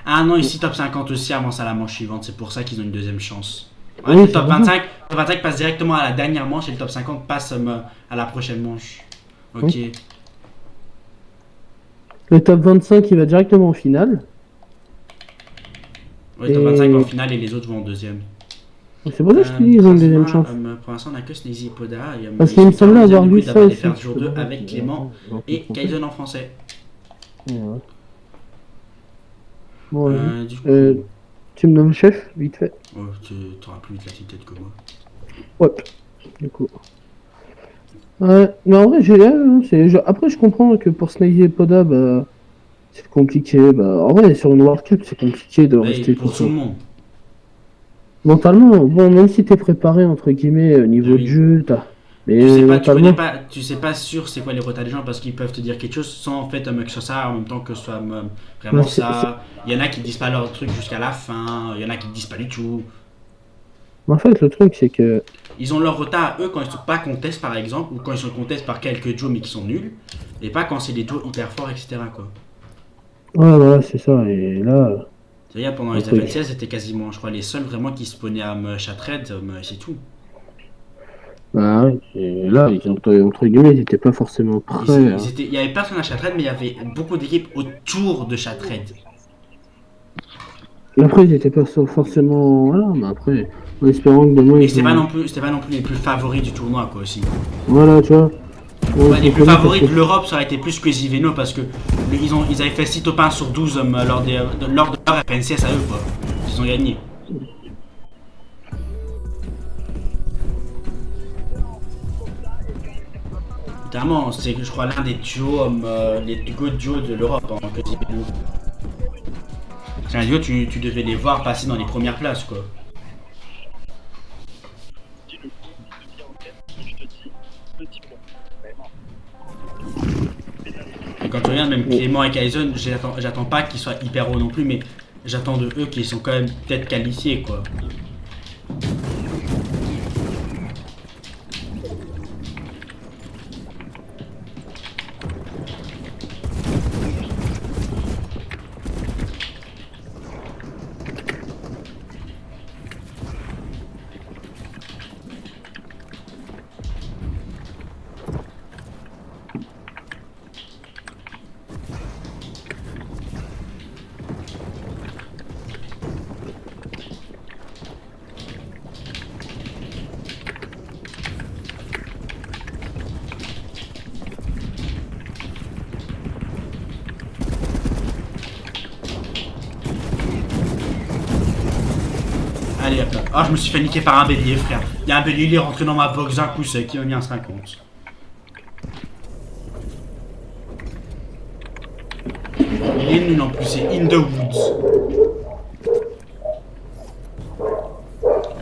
Ah non, ici top 50 aussi avance à la manche suivante, c'est pour ça qu'ils ont une deuxième chance. Ouais, oui, le top 25 passe directement à la dernière manche et le top 50 passe à la prochaine manche. Ok. Oui. Le top 25 il va directement en finale. Ouais, top 25 en finale et les autres vont en deuxième. C'est pour ça que je te dis, ils ont une deuxième chance. Pour l'instant, on a que Sneezy et Poda. Parce qu'il me semblait avoir vu ça aussi. faire jour 2 avec Clément et Kaizen en français. Ouais. Bon, Du coup, tu me nommes chef, vite fait. oh, tu auras plus vite la petite tête que moi. Ouais, du coup. Ouais, mais en vrai, après, je comprends que pour Sneezy et Poda, bah, c'est compliqué. Bah, en vrai, sur une World Cup, c'est compliqué de rester pour tout le monde. Mentalement, bon, même si t'es préparé, entre guillemets, au niveau de jeu, mais tu sais pas sûr c'est quoi les retards des gens parce qu'ils peuvent te dire quelque chose sans en fait que ce soit ça en même temps que ce soit vraiment ça. Il y en a qui disent pas leur truc jusqu'à la fin, il y en a qui disent pas du tout. En fait, le truc, c'est que... Ils ont leur retard à eux quand ils sont pas contestés par exemple, ou quand ils sont contestés par quelques duos mais qui sont nuls, et pas quand c'est des duos hyper forts, etc. quoi. Ouais, voilà, c'est ça, et là... C'est-à-dire pendant les FNCS, c'était quasiment, je crois, les seuls vraiment qui spawnaient à Chatred, c'est tout. Bah ouais, et là, entre guillemets, ils étaient pas forcément prêts. Il y avait personne à Chatred, mais il y avait beaucoup d'équipes autour de Chatred. Après, ils étaient pas forcément... Voilà, mais après, en espérant que demain... Et c'était pas non plus les plus favoris du tournoi, quoi, aussi. Voilà, tu vois. Ouais, les plus favoris de l'Europe, ça aurait été plus que Ziveno, parce que ils avaient fait 6 top 1 sur 12 lors de leur FNCS à eux, quoi. Ils ont gagné. Notamment, c'est je crois l'un des duos, les plus gros duos de l'Europe, hein, que Ziveno. C'est un duo, tu devais les voir passer dans les premières places, quoi. Et quand tu regardes même Clément et Kaizen, j'attends pas qu'ils soient hyper hauts non plus, mais j'attends de eux qu'ils sont quand même peut-être qualifiés, quoi. Allez hop là. Ah, je me suis fait niquer par un bélier, frère. Il y a un bélier, il est rentré dans ma box d'un coup sec, il m'a mis un 50. Il est nul en plus, c'est In the Woods.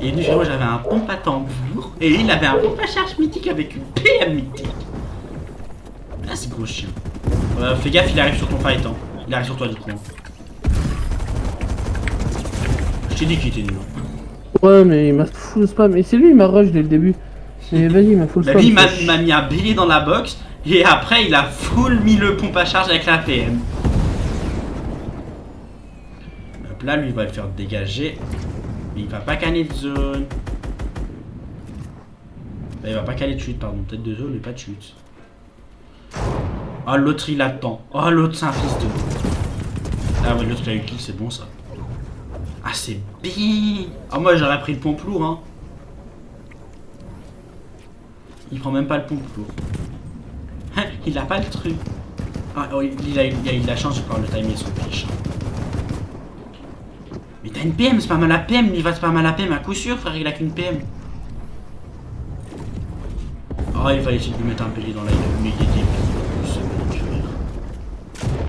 Et lui, moi j'avais un pompe à tambour, et il avait un pompe à charge mythique avec une PM mythique. Ah, c'est gros chien. Fais gaffe, il arrive sur ton fight, hein. Il arrive sur toi du coup. Je t'ai dit qu'il était nul. Ouais, mais il m'a full spam. Et c'est lui, il m'a rush dès le début. Mais vas-y, il m'a full spam. Lui, il m'a mis un bélier dans la box. Et après, il a full mis le pompe à charge avec la PM. Hop là, lui, il va le faire dégager. Mais il va pas canner de zone. Bah, il va pas caler de chute, pardon. Peut-être de zone, mais pas de chute. Oh, l'autre, il attend. Oh, l'autre, c'est un fils de... Ah ouais, l'autre, il a eu kill, c'est bon, ça. Ah, c'est bien. Ah, moi, j'aurais pris le pompe lourd, hein. Il prend même pas le pompe lourd. Il a pas le truc. Ah, oh, il a eu de la chance de pouvoir le timer, son pitch. Mais t'as une PM, c'est pas mal la PM. Il va se pas mal la PM à coup sûr, frère. Il a qu'une PM. Oh, il fallait essayer de lui mettre un bélier dans la gueule. Mais il est débile.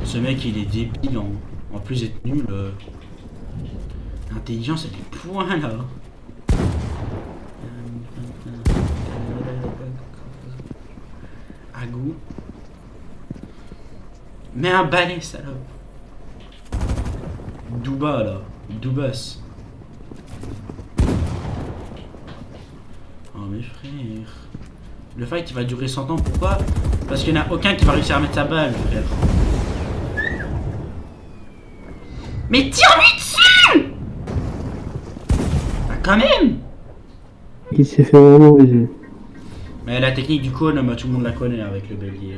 Ce mec, il est débile. En plus d'être nul. Intelligent, c'est des points là. À goût. Mets un balai, salope. Douba là. Doubas. Oh mes frères. Le fight il va durer 100 ans, pourquoi? Parce qu'il n'y en a aucun qui va réussir à mettre sa balle, frère. Mais tire-lui dessus! Ah, quand même! Il s'est fait vraiment baiser. Mais la technique du cône, tout le monde la connaît avec le bélier.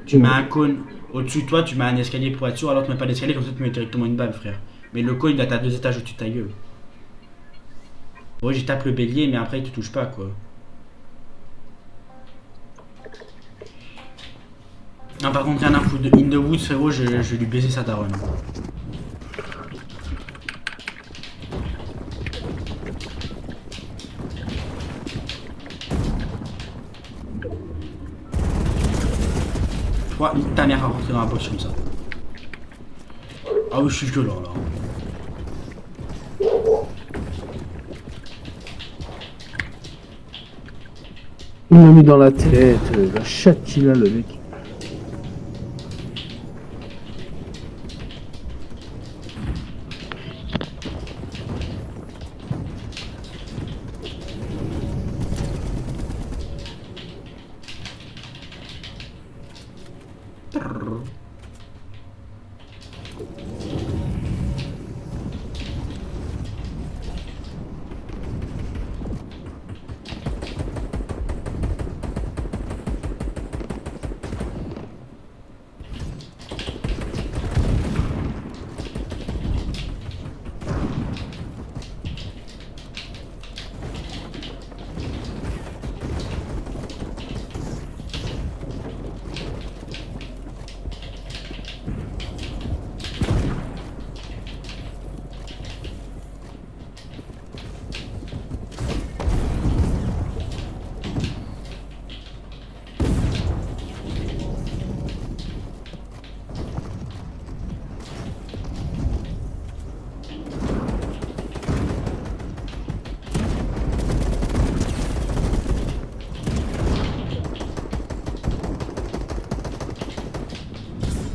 Tu mets un cône au-dessus de toi, tu mets un escalier pour être sûr, alors tu mets pas d'escalier, comme ça tu mets directement une balle, frère. Mais le cône il a à 2 étages au-dessus de ta gueule. Ouais, je tape le bélier, mais après il te touche pas quoi. Non, par contre, rien à foutre de In the Woods, frérot, je vais lui baiser sa daronne. Toi, ta mère à rentrer dans la box comme ça. Ah oui, je suis violent là. Il m'a mis dans la tête, la chatte qu'il a le mec.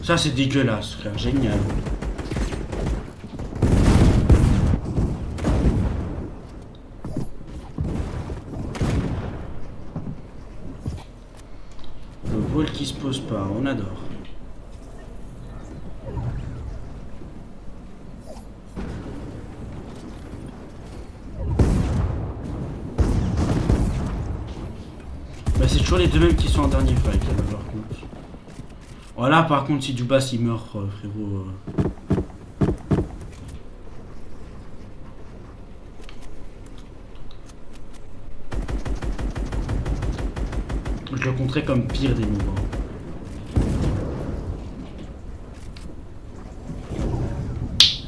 Ça c'est dégueulasse, frère, génial. Le vol qui se pose pas, on adore. Bah c'est toujours les deux mêmes qui sont en dernier fight, là, par contre. Voilà, par contre, si Dubas il meurt, frérot. Je le compterais comme pire des mouvements.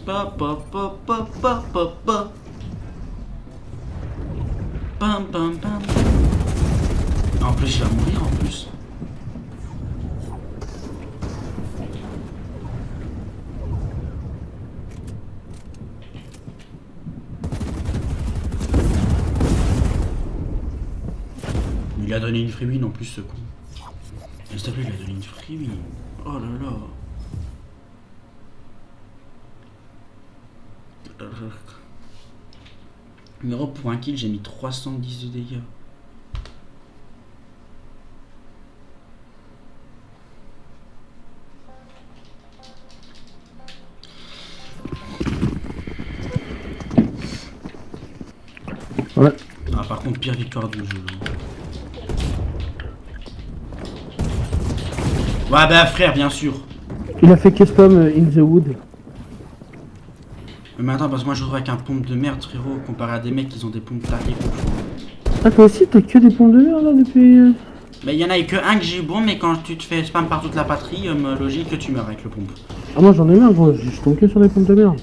Pa pa pa pa pa pa pa. Pam pam pam. En plus, il va mourir en plus. Il a donné une freewin en plus ce con. S'il te plaît, il a donné une freewin. Oh là là. Numéro pour un kill, j'ai mis 310 de dégâts. Ouais. Ah, par contre, pire victoire du jeu. Ouais, bah frère, bien sûr. Il a fait que spam in the wood. Mais attends, parce que moi je joue avec un pompe de merde, frérot, comparé à des mecs qui ont des pompes tarées. Ah, toi aussi, t'as que des pompes de merde là depuis. Mais il y en a eu que un que j'ai eu bon, mais quand tu te fais spam par toute la patrie, logique que tu meurs avec le pompe. Ah, moi j'en ai marre, gros, je tombe que sur des pompes de merde.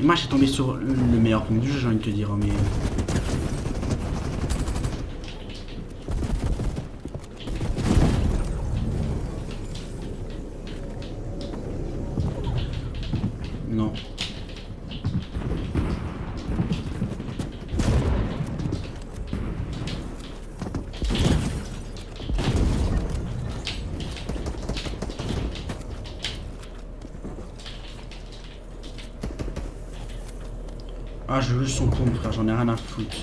Et moi j'ai tombé sur le meilleur pompe du jeu, j'ai envie de te dire, mais. Non. Ah, je veux son pompe, frère, j'en ai rien à foutre.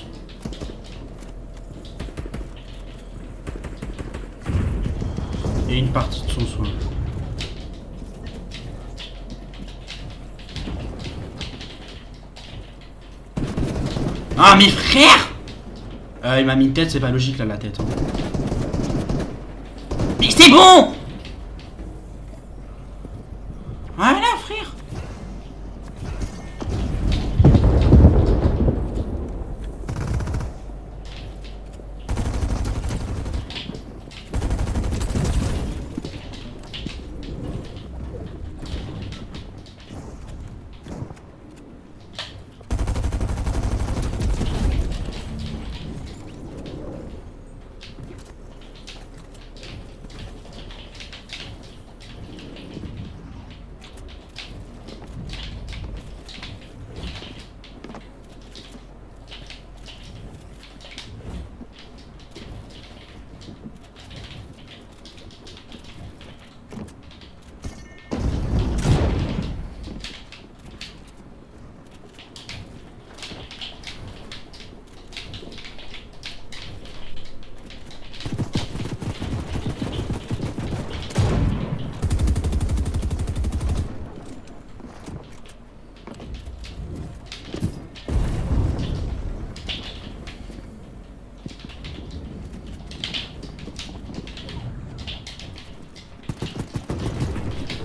Et une partie de son soin. Ah, mais frère! Il m'a mis une tête, c'est pas logique là, la tête. Hein. Mais c'est bon! Voilà, frère!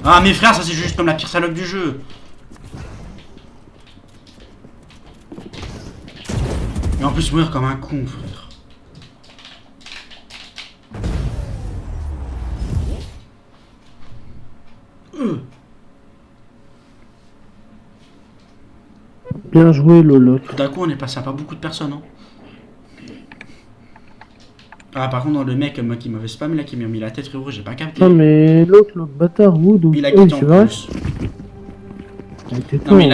Ah mes frères, ça c'est juste comme la pire salope du jeu. Et en plus mourir comme un con, frère. Bien joué, Lolo. Tout d'un coup, on est passé à pas beaucoup de personnes. Hein. Ah, par contre, dans le mec moi, qui m'avait spam, là, qui m'a mis la tête, frérot, j'ai pas capté. Ah, mais l'autre bâtard, Wood. Il a quitté en plus. Non, mais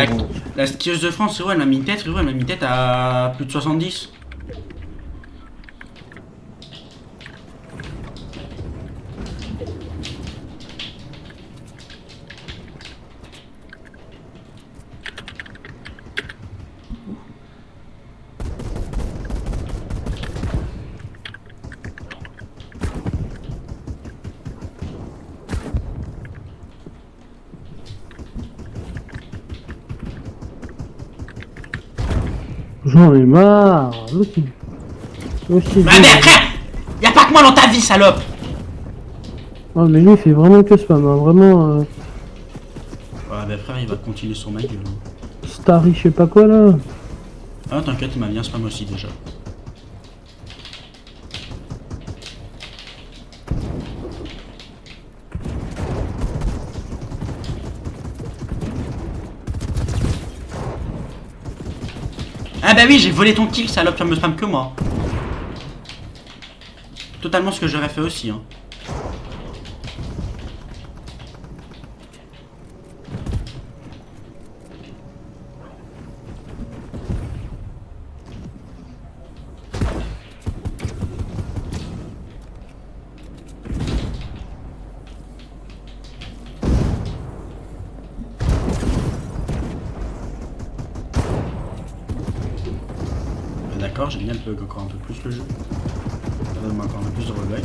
la skieuse de France, frérot, elle m'a mis une tête, frérot, elle m'a mis une tête à plus de 70. J'en ai marre. L'autre, il... Mais frère, y'a pas que moi dans ta vie, salope. Oh, mais lui, il fait vraiment que spam, hein. Vraiment. Ouais, bah frère, il va continuer sur ma gueule. Hein. Starry, je sais pas quoi, là. Ah, t'inquiète, il m'a bien spam aussi, déjà. Ah bah oui, j'ai volé ton kill, salope, ça me spam que moi. Totalement ce que j'aurais fait aussi, hein. D'accord, génial, bug encore un peu plus le jeu. Ça donne encore un peu plus de rollback.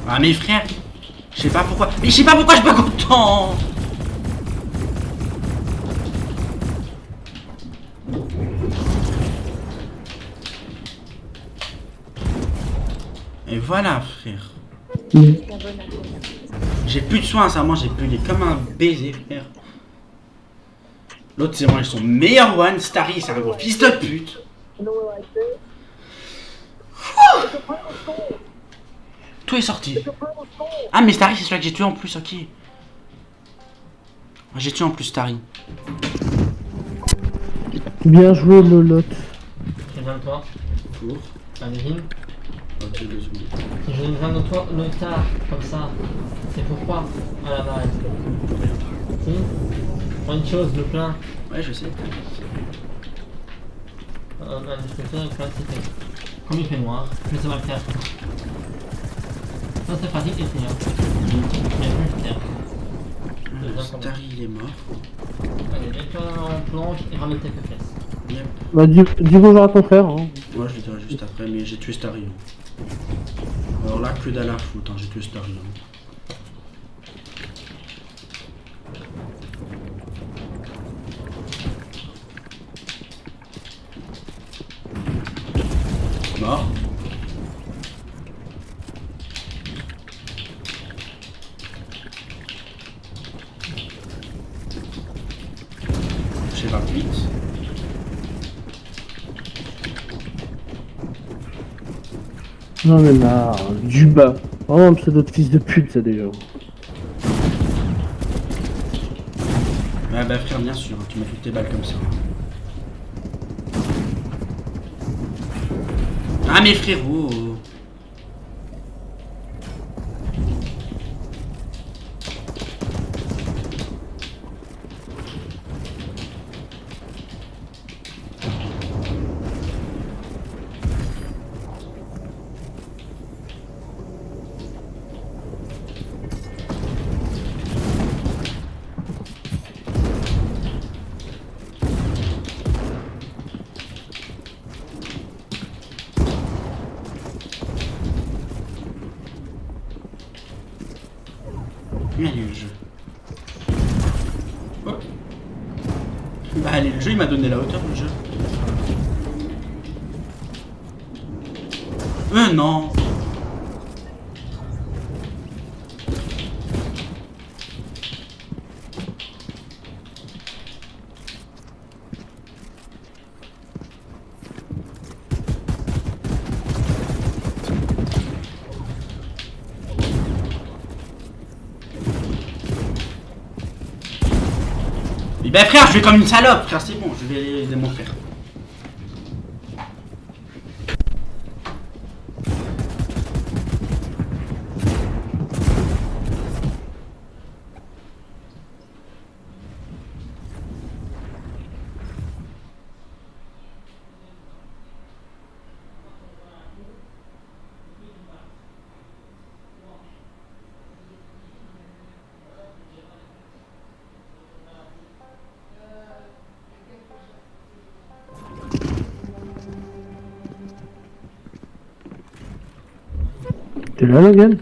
Ah mes frères, je sais pas pourquoi, mais je sais pas pourquoi je bug autant. Et voilà frère. J'ai plus de soins, ça moi j'ai bugué comme un baiser frère. L'autre c'est moi, ils sont meilleurs one, Starry c'est un gros fils de pute. Tout est sorti. Ah mais Starry c'est celui que j'ai tué en plus, ok. J'ai tué en plus Starry. Bien joué Lolotte. Je viens de toi. Pour. Amine. Ok, 2 secondes. Si je viens de toi le tard, comme ça, c'est pourquoi à la base. Si. Pour une chose, le plein. Ouais je sais. Un destructeur, le plein c'était. Comme il fait noir, je sais pas le faire. Ça c'est pratique et fini. Il y a plus de terre. Starry il est mort. Allez, mets-toi en planche et ramène tes fesses. Yep. Bah dis bonjour à ton frère. Hein. Moi je le dirai juste après, mais j'ai tué Starry. Hein. Alors là que dalle à foutre, hein. J'ai tué Starry. Hein. Mort. J'ai 28. J'en ai marre. Du bas. Oh un pseudo de fils de pute ça déjà. Ah bah frère bien sûr, tu m'as toutes tes balles comme ça. Ah mes frérots. sérieux le jeu. Oh. Bah allez, le jeu il m'a donné la hauteur le jeu. Non. Ben frère, je vais comme une salope, frère, c'est bon, je vais aider mon frère. T'es là, Logan?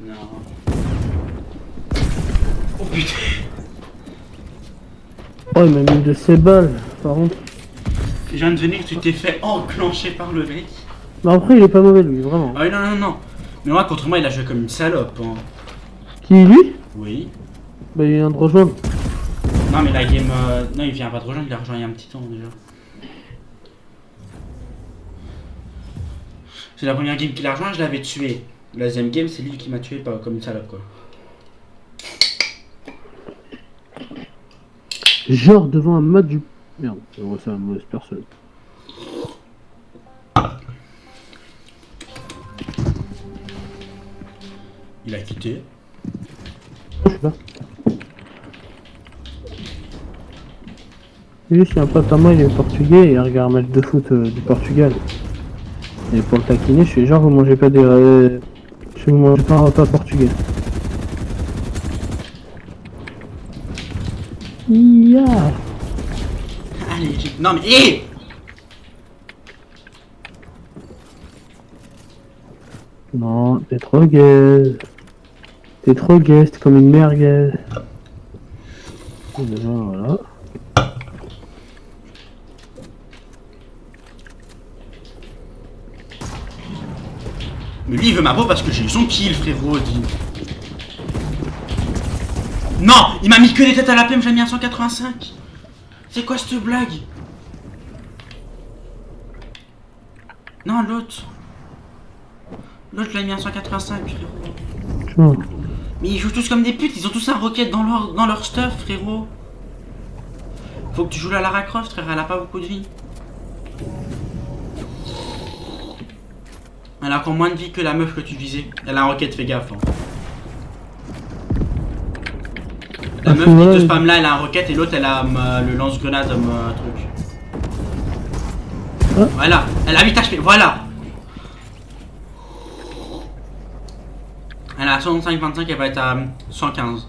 Non. Oh putain. Oh, il m'a mis de ses balles, par contre. Je viens de venir, tu t'es fait enclencher par le mec. Mais après, il est pas mauvais, lui, vraiment. Ah oui, non, non, non. Mais moi, contre moi, il a joué comme une salope. Hein. Qui, lui? Oui. Bah, il vient de rejoindre. Non, mais la game. Non, il vient pas de rejoindre, il a rejoint il y a un petit temps déjà. C'est la première game qu'il a rejoint, je l'avais tué. La deuxième game, c'est lui qui m'a tué, pas comme une salope, quoi. Genre devant un match du... Merde, c'est une mauvaise personne. Il a quitté. Je sais pas. Lui, c'est un pote à moi, il est portugais et il regarde un match de foot du Portugal. Et pour le taquiner, je suis genre, vous mangez pas des... vous mangez pas un repas portugais. Yeah. Allez, non mais... Hé Non, t'es trop gay. T'es trop gay, c'est comme une merguez. Et déjà, voilà. Mais lui, il veut ma peau parce que j'ai eu son kill, frérot, dit. Non, il m'a mis que des têtes à la PM, j'ai mis un 185. C'est quoi cette blague? Non, l'autre. L'autre l'a mis un 185, frérot. Oh. Mais ils jouent tous comme des putes, ils ont tous un rocket dans leur stuff, frérot. Faut que tu joues la Lara Croft, frère, elle a pas beaucoup de vie. Elle a encore moins de vie que la meuf que tu visais. Elle a un rocket, fais gaffe. Hein. La meuf qui te spam là, elle a un rocket et l'autre elle a le lance-grenade truc. Ah. Voilà, elle a 8 HP, voilà. Elle a 65-25, elle va être à 115.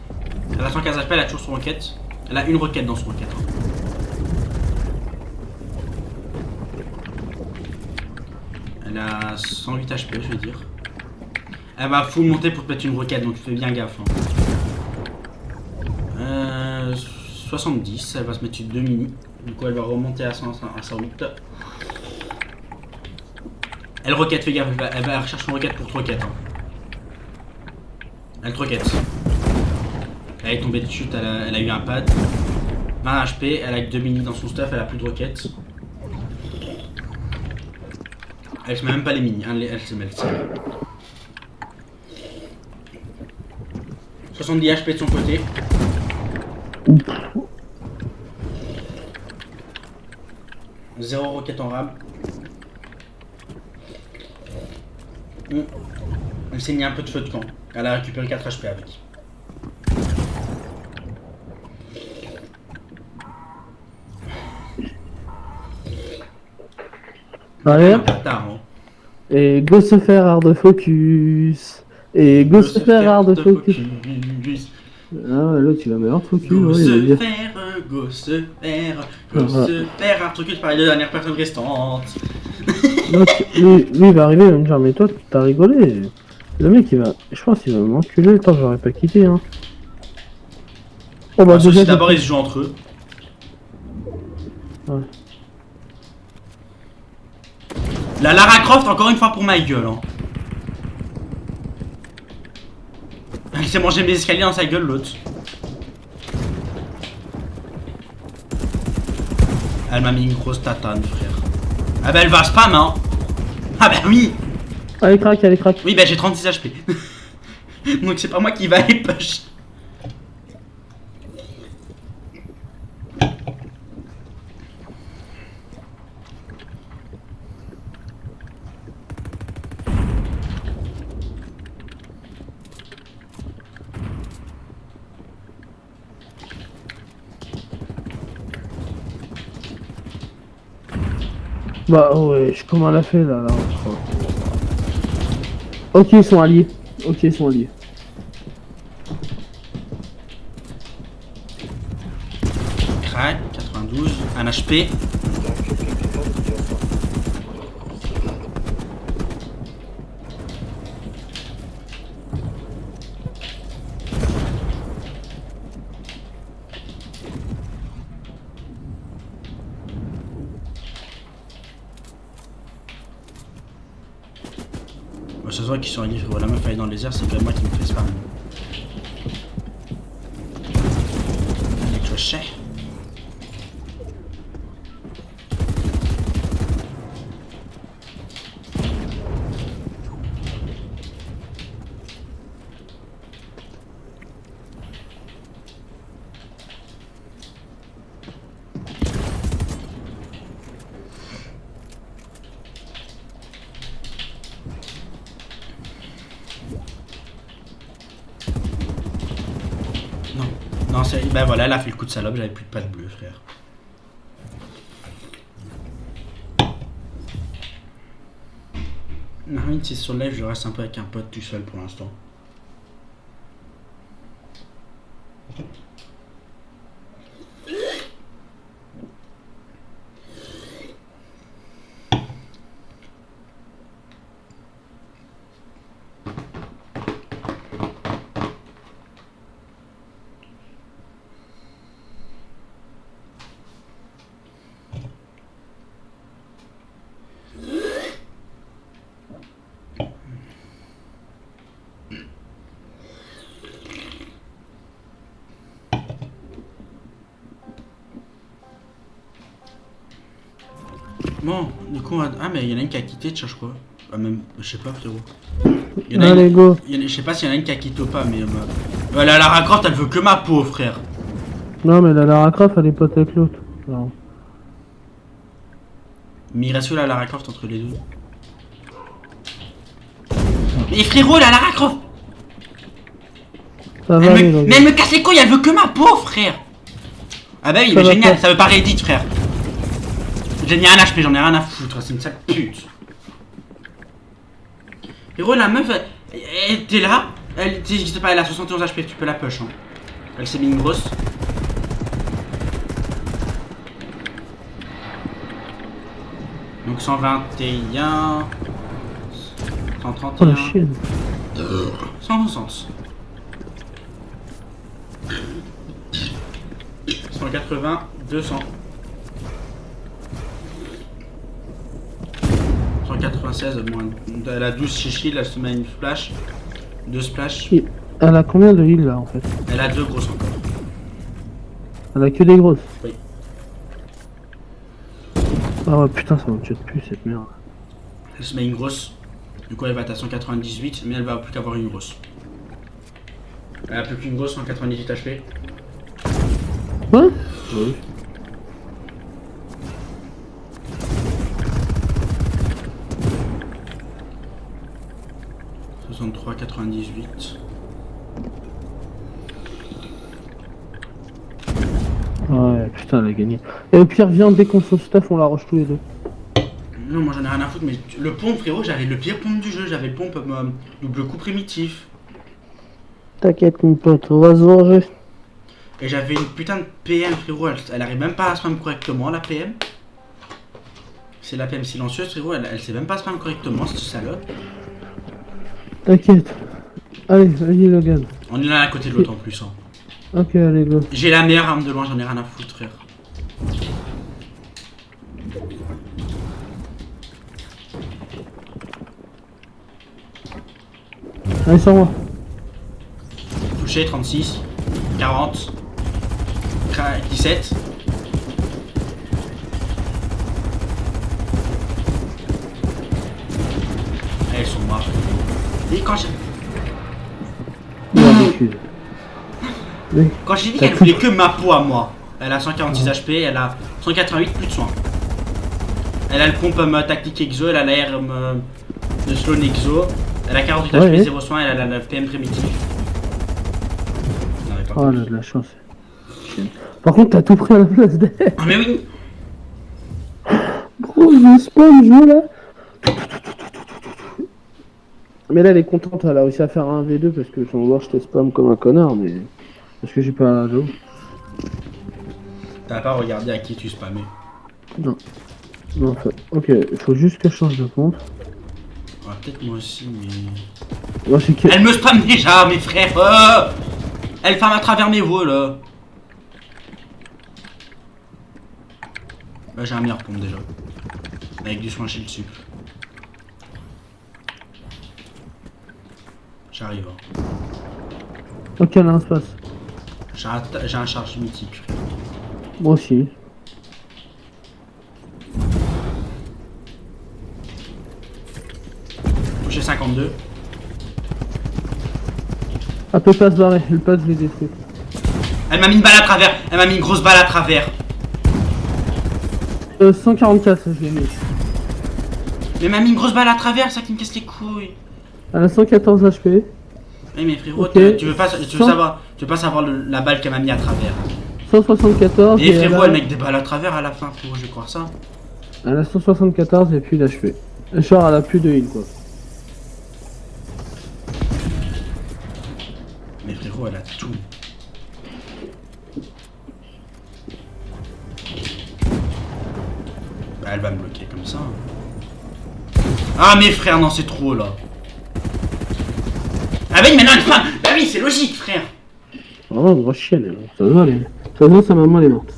Elle a 115 HP, elle a toujours son rocket. Elle a une rocket dans son rocket. Hein. Elle a 108 HP, je vais dire. Elle va full monter pour te mettre une roquette, donc tu fais bien gaffe. Hein. 70, elle va se mettre 2 mini. Du coup, elle va remonter à 108. Elle roquette, fais gaffe, elle va rechercher son roquette pour te roquette. Hein. Elle te roquette. Elle est tombée dessus, elle a eu un pad. 20 HP, elle a 2 mini dans son stuff, elle a plus de roquette. Elle se met même pas les mini, hein, elle se met. 70 HP de son côté. Zéro roquette en rab. Elle s'est mis un peu de feu de camp. Elle a récupéré 4 HP avec. Allez. Et go se faire hard focus. Et go se faire hard focus. Ah ouais, là tu vas me hard focus. Go se faire, go se faire hard focus par les 2 dernières personnes restantes. Lui il va arriver, il va me dire mais toi t'as rigolé. Le mec il va, je pense qu'il va m'enculer. Attends, j'aurais pas quitté hein. Oh bah déjà d'abord ils se jouent entre eux. Ouais. La Lara Croft encore une fois pour ma gueule hein. Il s'est mangé mes escaliers dans sa gueule l'autre. Elle m'a mis une grosse tatane frère. Ah bah elle va spam hein. Ah bah oui. Elle craque, elle craque. Oui bah j'ai 36 HP. Donc c'est pas moi qui va les push. Bah ouais, comment elle a fait là, Ok, ils sont alliés. Ok, ils sont alliés. Crac, 92, 1 HP. voit qu'ils sont à frérot. La meuf elle est dans les airs, c'est quand même moi qui me fais spam. Allez, crochet. Non, ben voilà, elle a fait le coup de salope, j'avais plus de pattes bleues, frère. Narine, c'est sur le live, je reste un peu avec un pote tout seul pour l'instant. Bon, du coup, ah mais il y en a une qui a quitté, tu cherches quoi? Ah même, je sais pas frérot. Allez, go. Je sais pas s'il y en a une qui a quitté ou pas, mais la Lara Croft elle veut que ma peau, frère. Non mais la Lara Croft elle est pote avec l'autre. Non. Mais il reste où la Lara Croft entre les deux? Mais frérot, la Lara Croft Ça va aller, mais elle me casse les couilles, elle veut que ma peau, frère. Ah bah oui, mais génial, ça veut pas Reddit, frère. J'ai mis un HP, j'en ai rien à foutre, c'est une sale pute. Frérot, la meuf, elle était là, elle a 71 HP, tu peux la push, hein. Elle s'est mis une grosse. Donc 121, 131, oh, la chienne. 160, 180, 200. 196 moins. Elle a 12 chichis, elle se met une splash. 2 splash. Elle a combien de heal là en fait? Elle a 2 grosses encore. Elle a que des grosses? Oui. Ah ouais putain, ça me tue de plus cette merde. Elle se met une grosse. Du coup elle va être à 198, mais elle va plus qu'avoir une grosse. Elle a plus qu'une grosse, 198 HP. Hein? Oui. « 98. Ouais, putain, elle a gagné. Et au pire, viens, dès qu'on sauve stuff, on la rush tous les deux. Non, moi j'en ai rien à foutre, mais le pompe, frérot, j'avais le pire pompe du jeu. J'avais le pompe double coup primitif. T'inquiète, mon pote, on va se venger. Et j'avais une putain de PM, frérot. Elle arrive même pas à spam correctement, la PM. C'est la PM silencieuse, frérot. Elle sait même pas spam correctement, cette salope. T'inquiète. Allez, vas-y Logan. On est l'un à côté de l'autre en plus. Hein. Ok, allez, go. J'ai la meilleure arme de loin, j'en ai rien à foutre, frère. Allez, sur moi. Touché, 36, 40, 17. Elles sont mortes. Et quand j'ai... Quand j'ai dit qu'elle voulait que ma peau à moi, elle a 146 HP, elle a 188 plus de soins. Elle a le pompe tactique exo, elle a l'air de slow exo, elle a 48 HP, 0 soins, elle a la PM primitive. Oh là, de la chance. Par contre, t'as tout pris à la place d'elle. Ah mais oui. Gros, je spawn jeu là. Mais là, elle est contente, elle a réussi à faire un V2 parce que son voir, je te spam comme un connard, mais. Parce que j'ai pas d'eau. T'as pas regardé à qui tu spammais? Non. Non, enfin, ok, il faut juste que je change de pompe. Ouais, peut-être moi aussi, mais. Ouais, que... Elle me spamme déjà, mes frères! Elle farme à travers mes voix là! Bah, j'ai un meilleur pompe déjà. Avec du soin chez le sucre. J'arrive. Hein. Ok, là, on se passe. J'ai un charge mythique. Moi aussi. Touché 52. Elle peut pas se barrer, elle passe, je l'ai détruit. Elle m'a mis une balle à travers. Elle m'a mis une grosse balle à travers. 144, je l'ai mis. Mais elle m'a mis une grosse balle à travers, ça qui me casse les couilles. Elle a 114 HP. Oui mais frérot, Okay. tu veux pas savoir la balle qu'elle m'a mis à travers. 174. Et frérot, elle met des balles à travers à la fin, frérot, je vais croire ça. Elle a 174 et puis l'HP. Genre, elle a plus de heal, quoi. Mais frérot, elle a tout. Bah, elle va me bloquer comme ça. Ah mais frère, non, c'est trop là. Ah oui, mais non, enfin, bah oui, c'est logique, frère. Oh, grosse chienne, ça se voit, ça se voit, sa maman, elle est morte.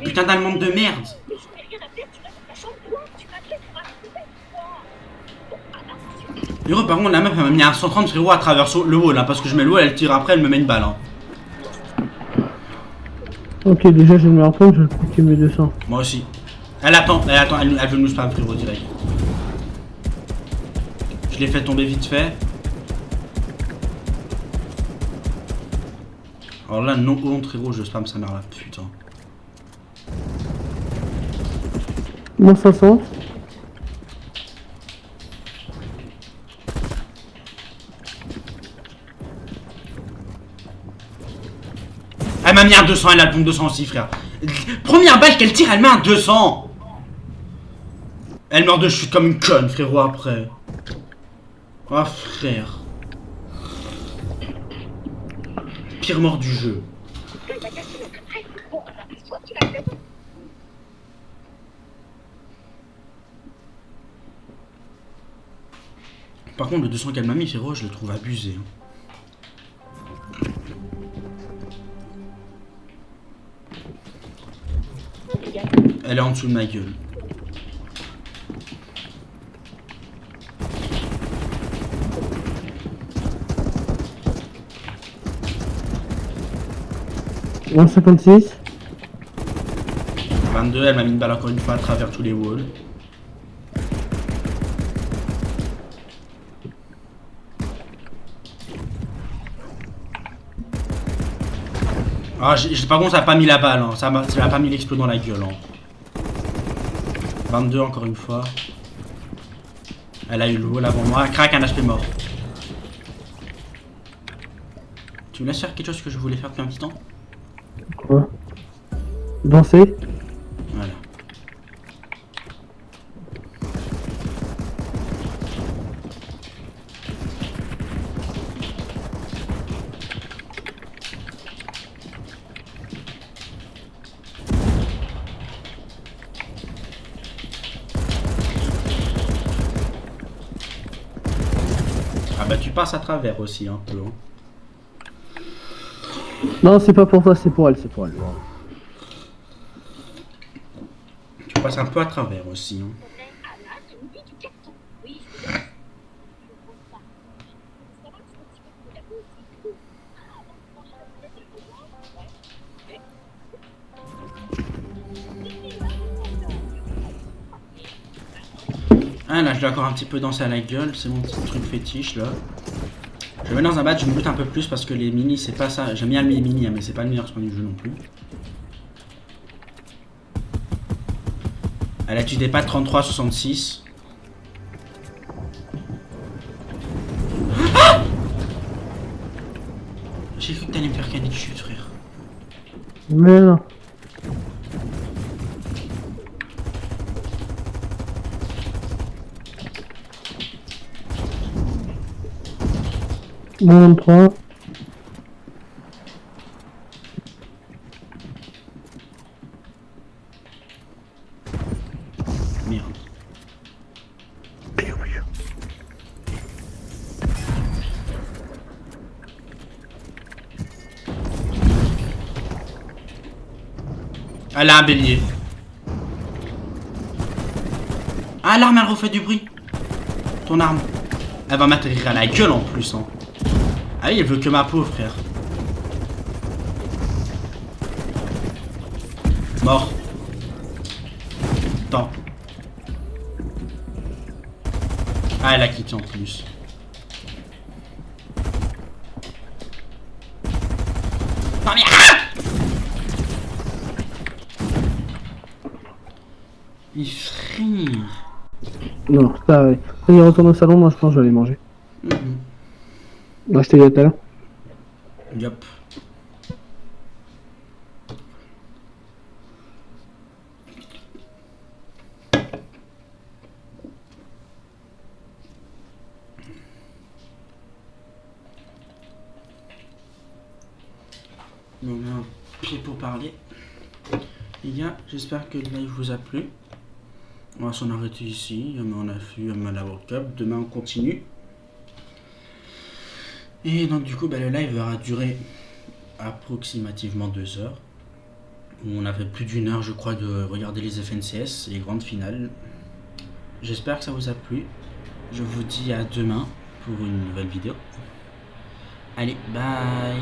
Putain d'allemande de merde. Frérot, par contre, la meuf, elle m'a mis un 130 frérot à travers le wall, hein, parce que je mets le wall, elle tire après, elle me met une balle. Hein. Ok, déjà, je vais me reprendre, je vais cliquer mes 200. Moi aussi. Elle attend, elle veut nous spam, frérot, direct. Je l'ai fait tomber vite fait. Alors là, non honte, frérot, je spam sa mère là, putain. Moins 500. Elle m'a mis un 200, elle a le pompe 200 aussi, frère. Première balle qu'elle tire, elle met un 200. Elle meurt de chute comme une conne, frérot, après. Oh, frère. Pire mort du jeu. Par contre, le 200 qu'elle m'a mis, frérot, je le trouve abusé. Elle est en dessous de ma gueule. « 156. 22, elle m'a mis une balle encore une fois à travers tous les walls. Ah, par contre, ça a pas mis la balle, hein. Ça m'a pas mis l'explos dans la gueule. Hein. 22 encore une fois. Elle a eu le wall avant moi. Crac, un HP mort. Tu me laisses faire quelque chose que je voulais faire depuis un petit temps? Quoi? Danser? Voilà. Ah bah tu passes à travers aussi un peu. Hein. Non, c'est pas pour toi, c'est pour elle, c'est pour elle. Tu passes un peu à travers aussi. Hein. Ah là, je dois encore un petit peu danser à la gueule, c'est mon petit truc fétiche là. Je vais dans un batch, je me bute un peu plus parce que les mini c'est pas ça. J'aime bien les mini, mais c'est pas le meilleur soin du jeu non plus. Elle a tué des pattes 33-66. Ah, j'ai cru que t'allais me faire canner de chute, frère. Mais non. Moins 23. Merde. Elle a un bélier. Ah, l'arme, elle refait du bruit. Ton arme. Elle va m'atterrir à la gueule en plus. Hein. Ah oui, elle veut que ma peau, frère. Mort. Attends. Ah, elle a quitté en plus. Non, mais... Il frit. Non, ça, ouais. Quand il retourne au salon, moi je pense que je vais aller manger. Restez là tout à l'heure. Yup. Donc un pied pour parler. Les gars, j'espère que le live vous a plu. On va s'en arrêter ici. On a fait la World Cup. Demain on continue. Et donc du coup le live va durer approximativement 2 heures. On a fait plus d'1 heure je crois de regarder les FNCS et les grandes finales. J'espère que ça vous a plu. Je vous dis à demain pour une nouvelle vidéo. Allez, bye.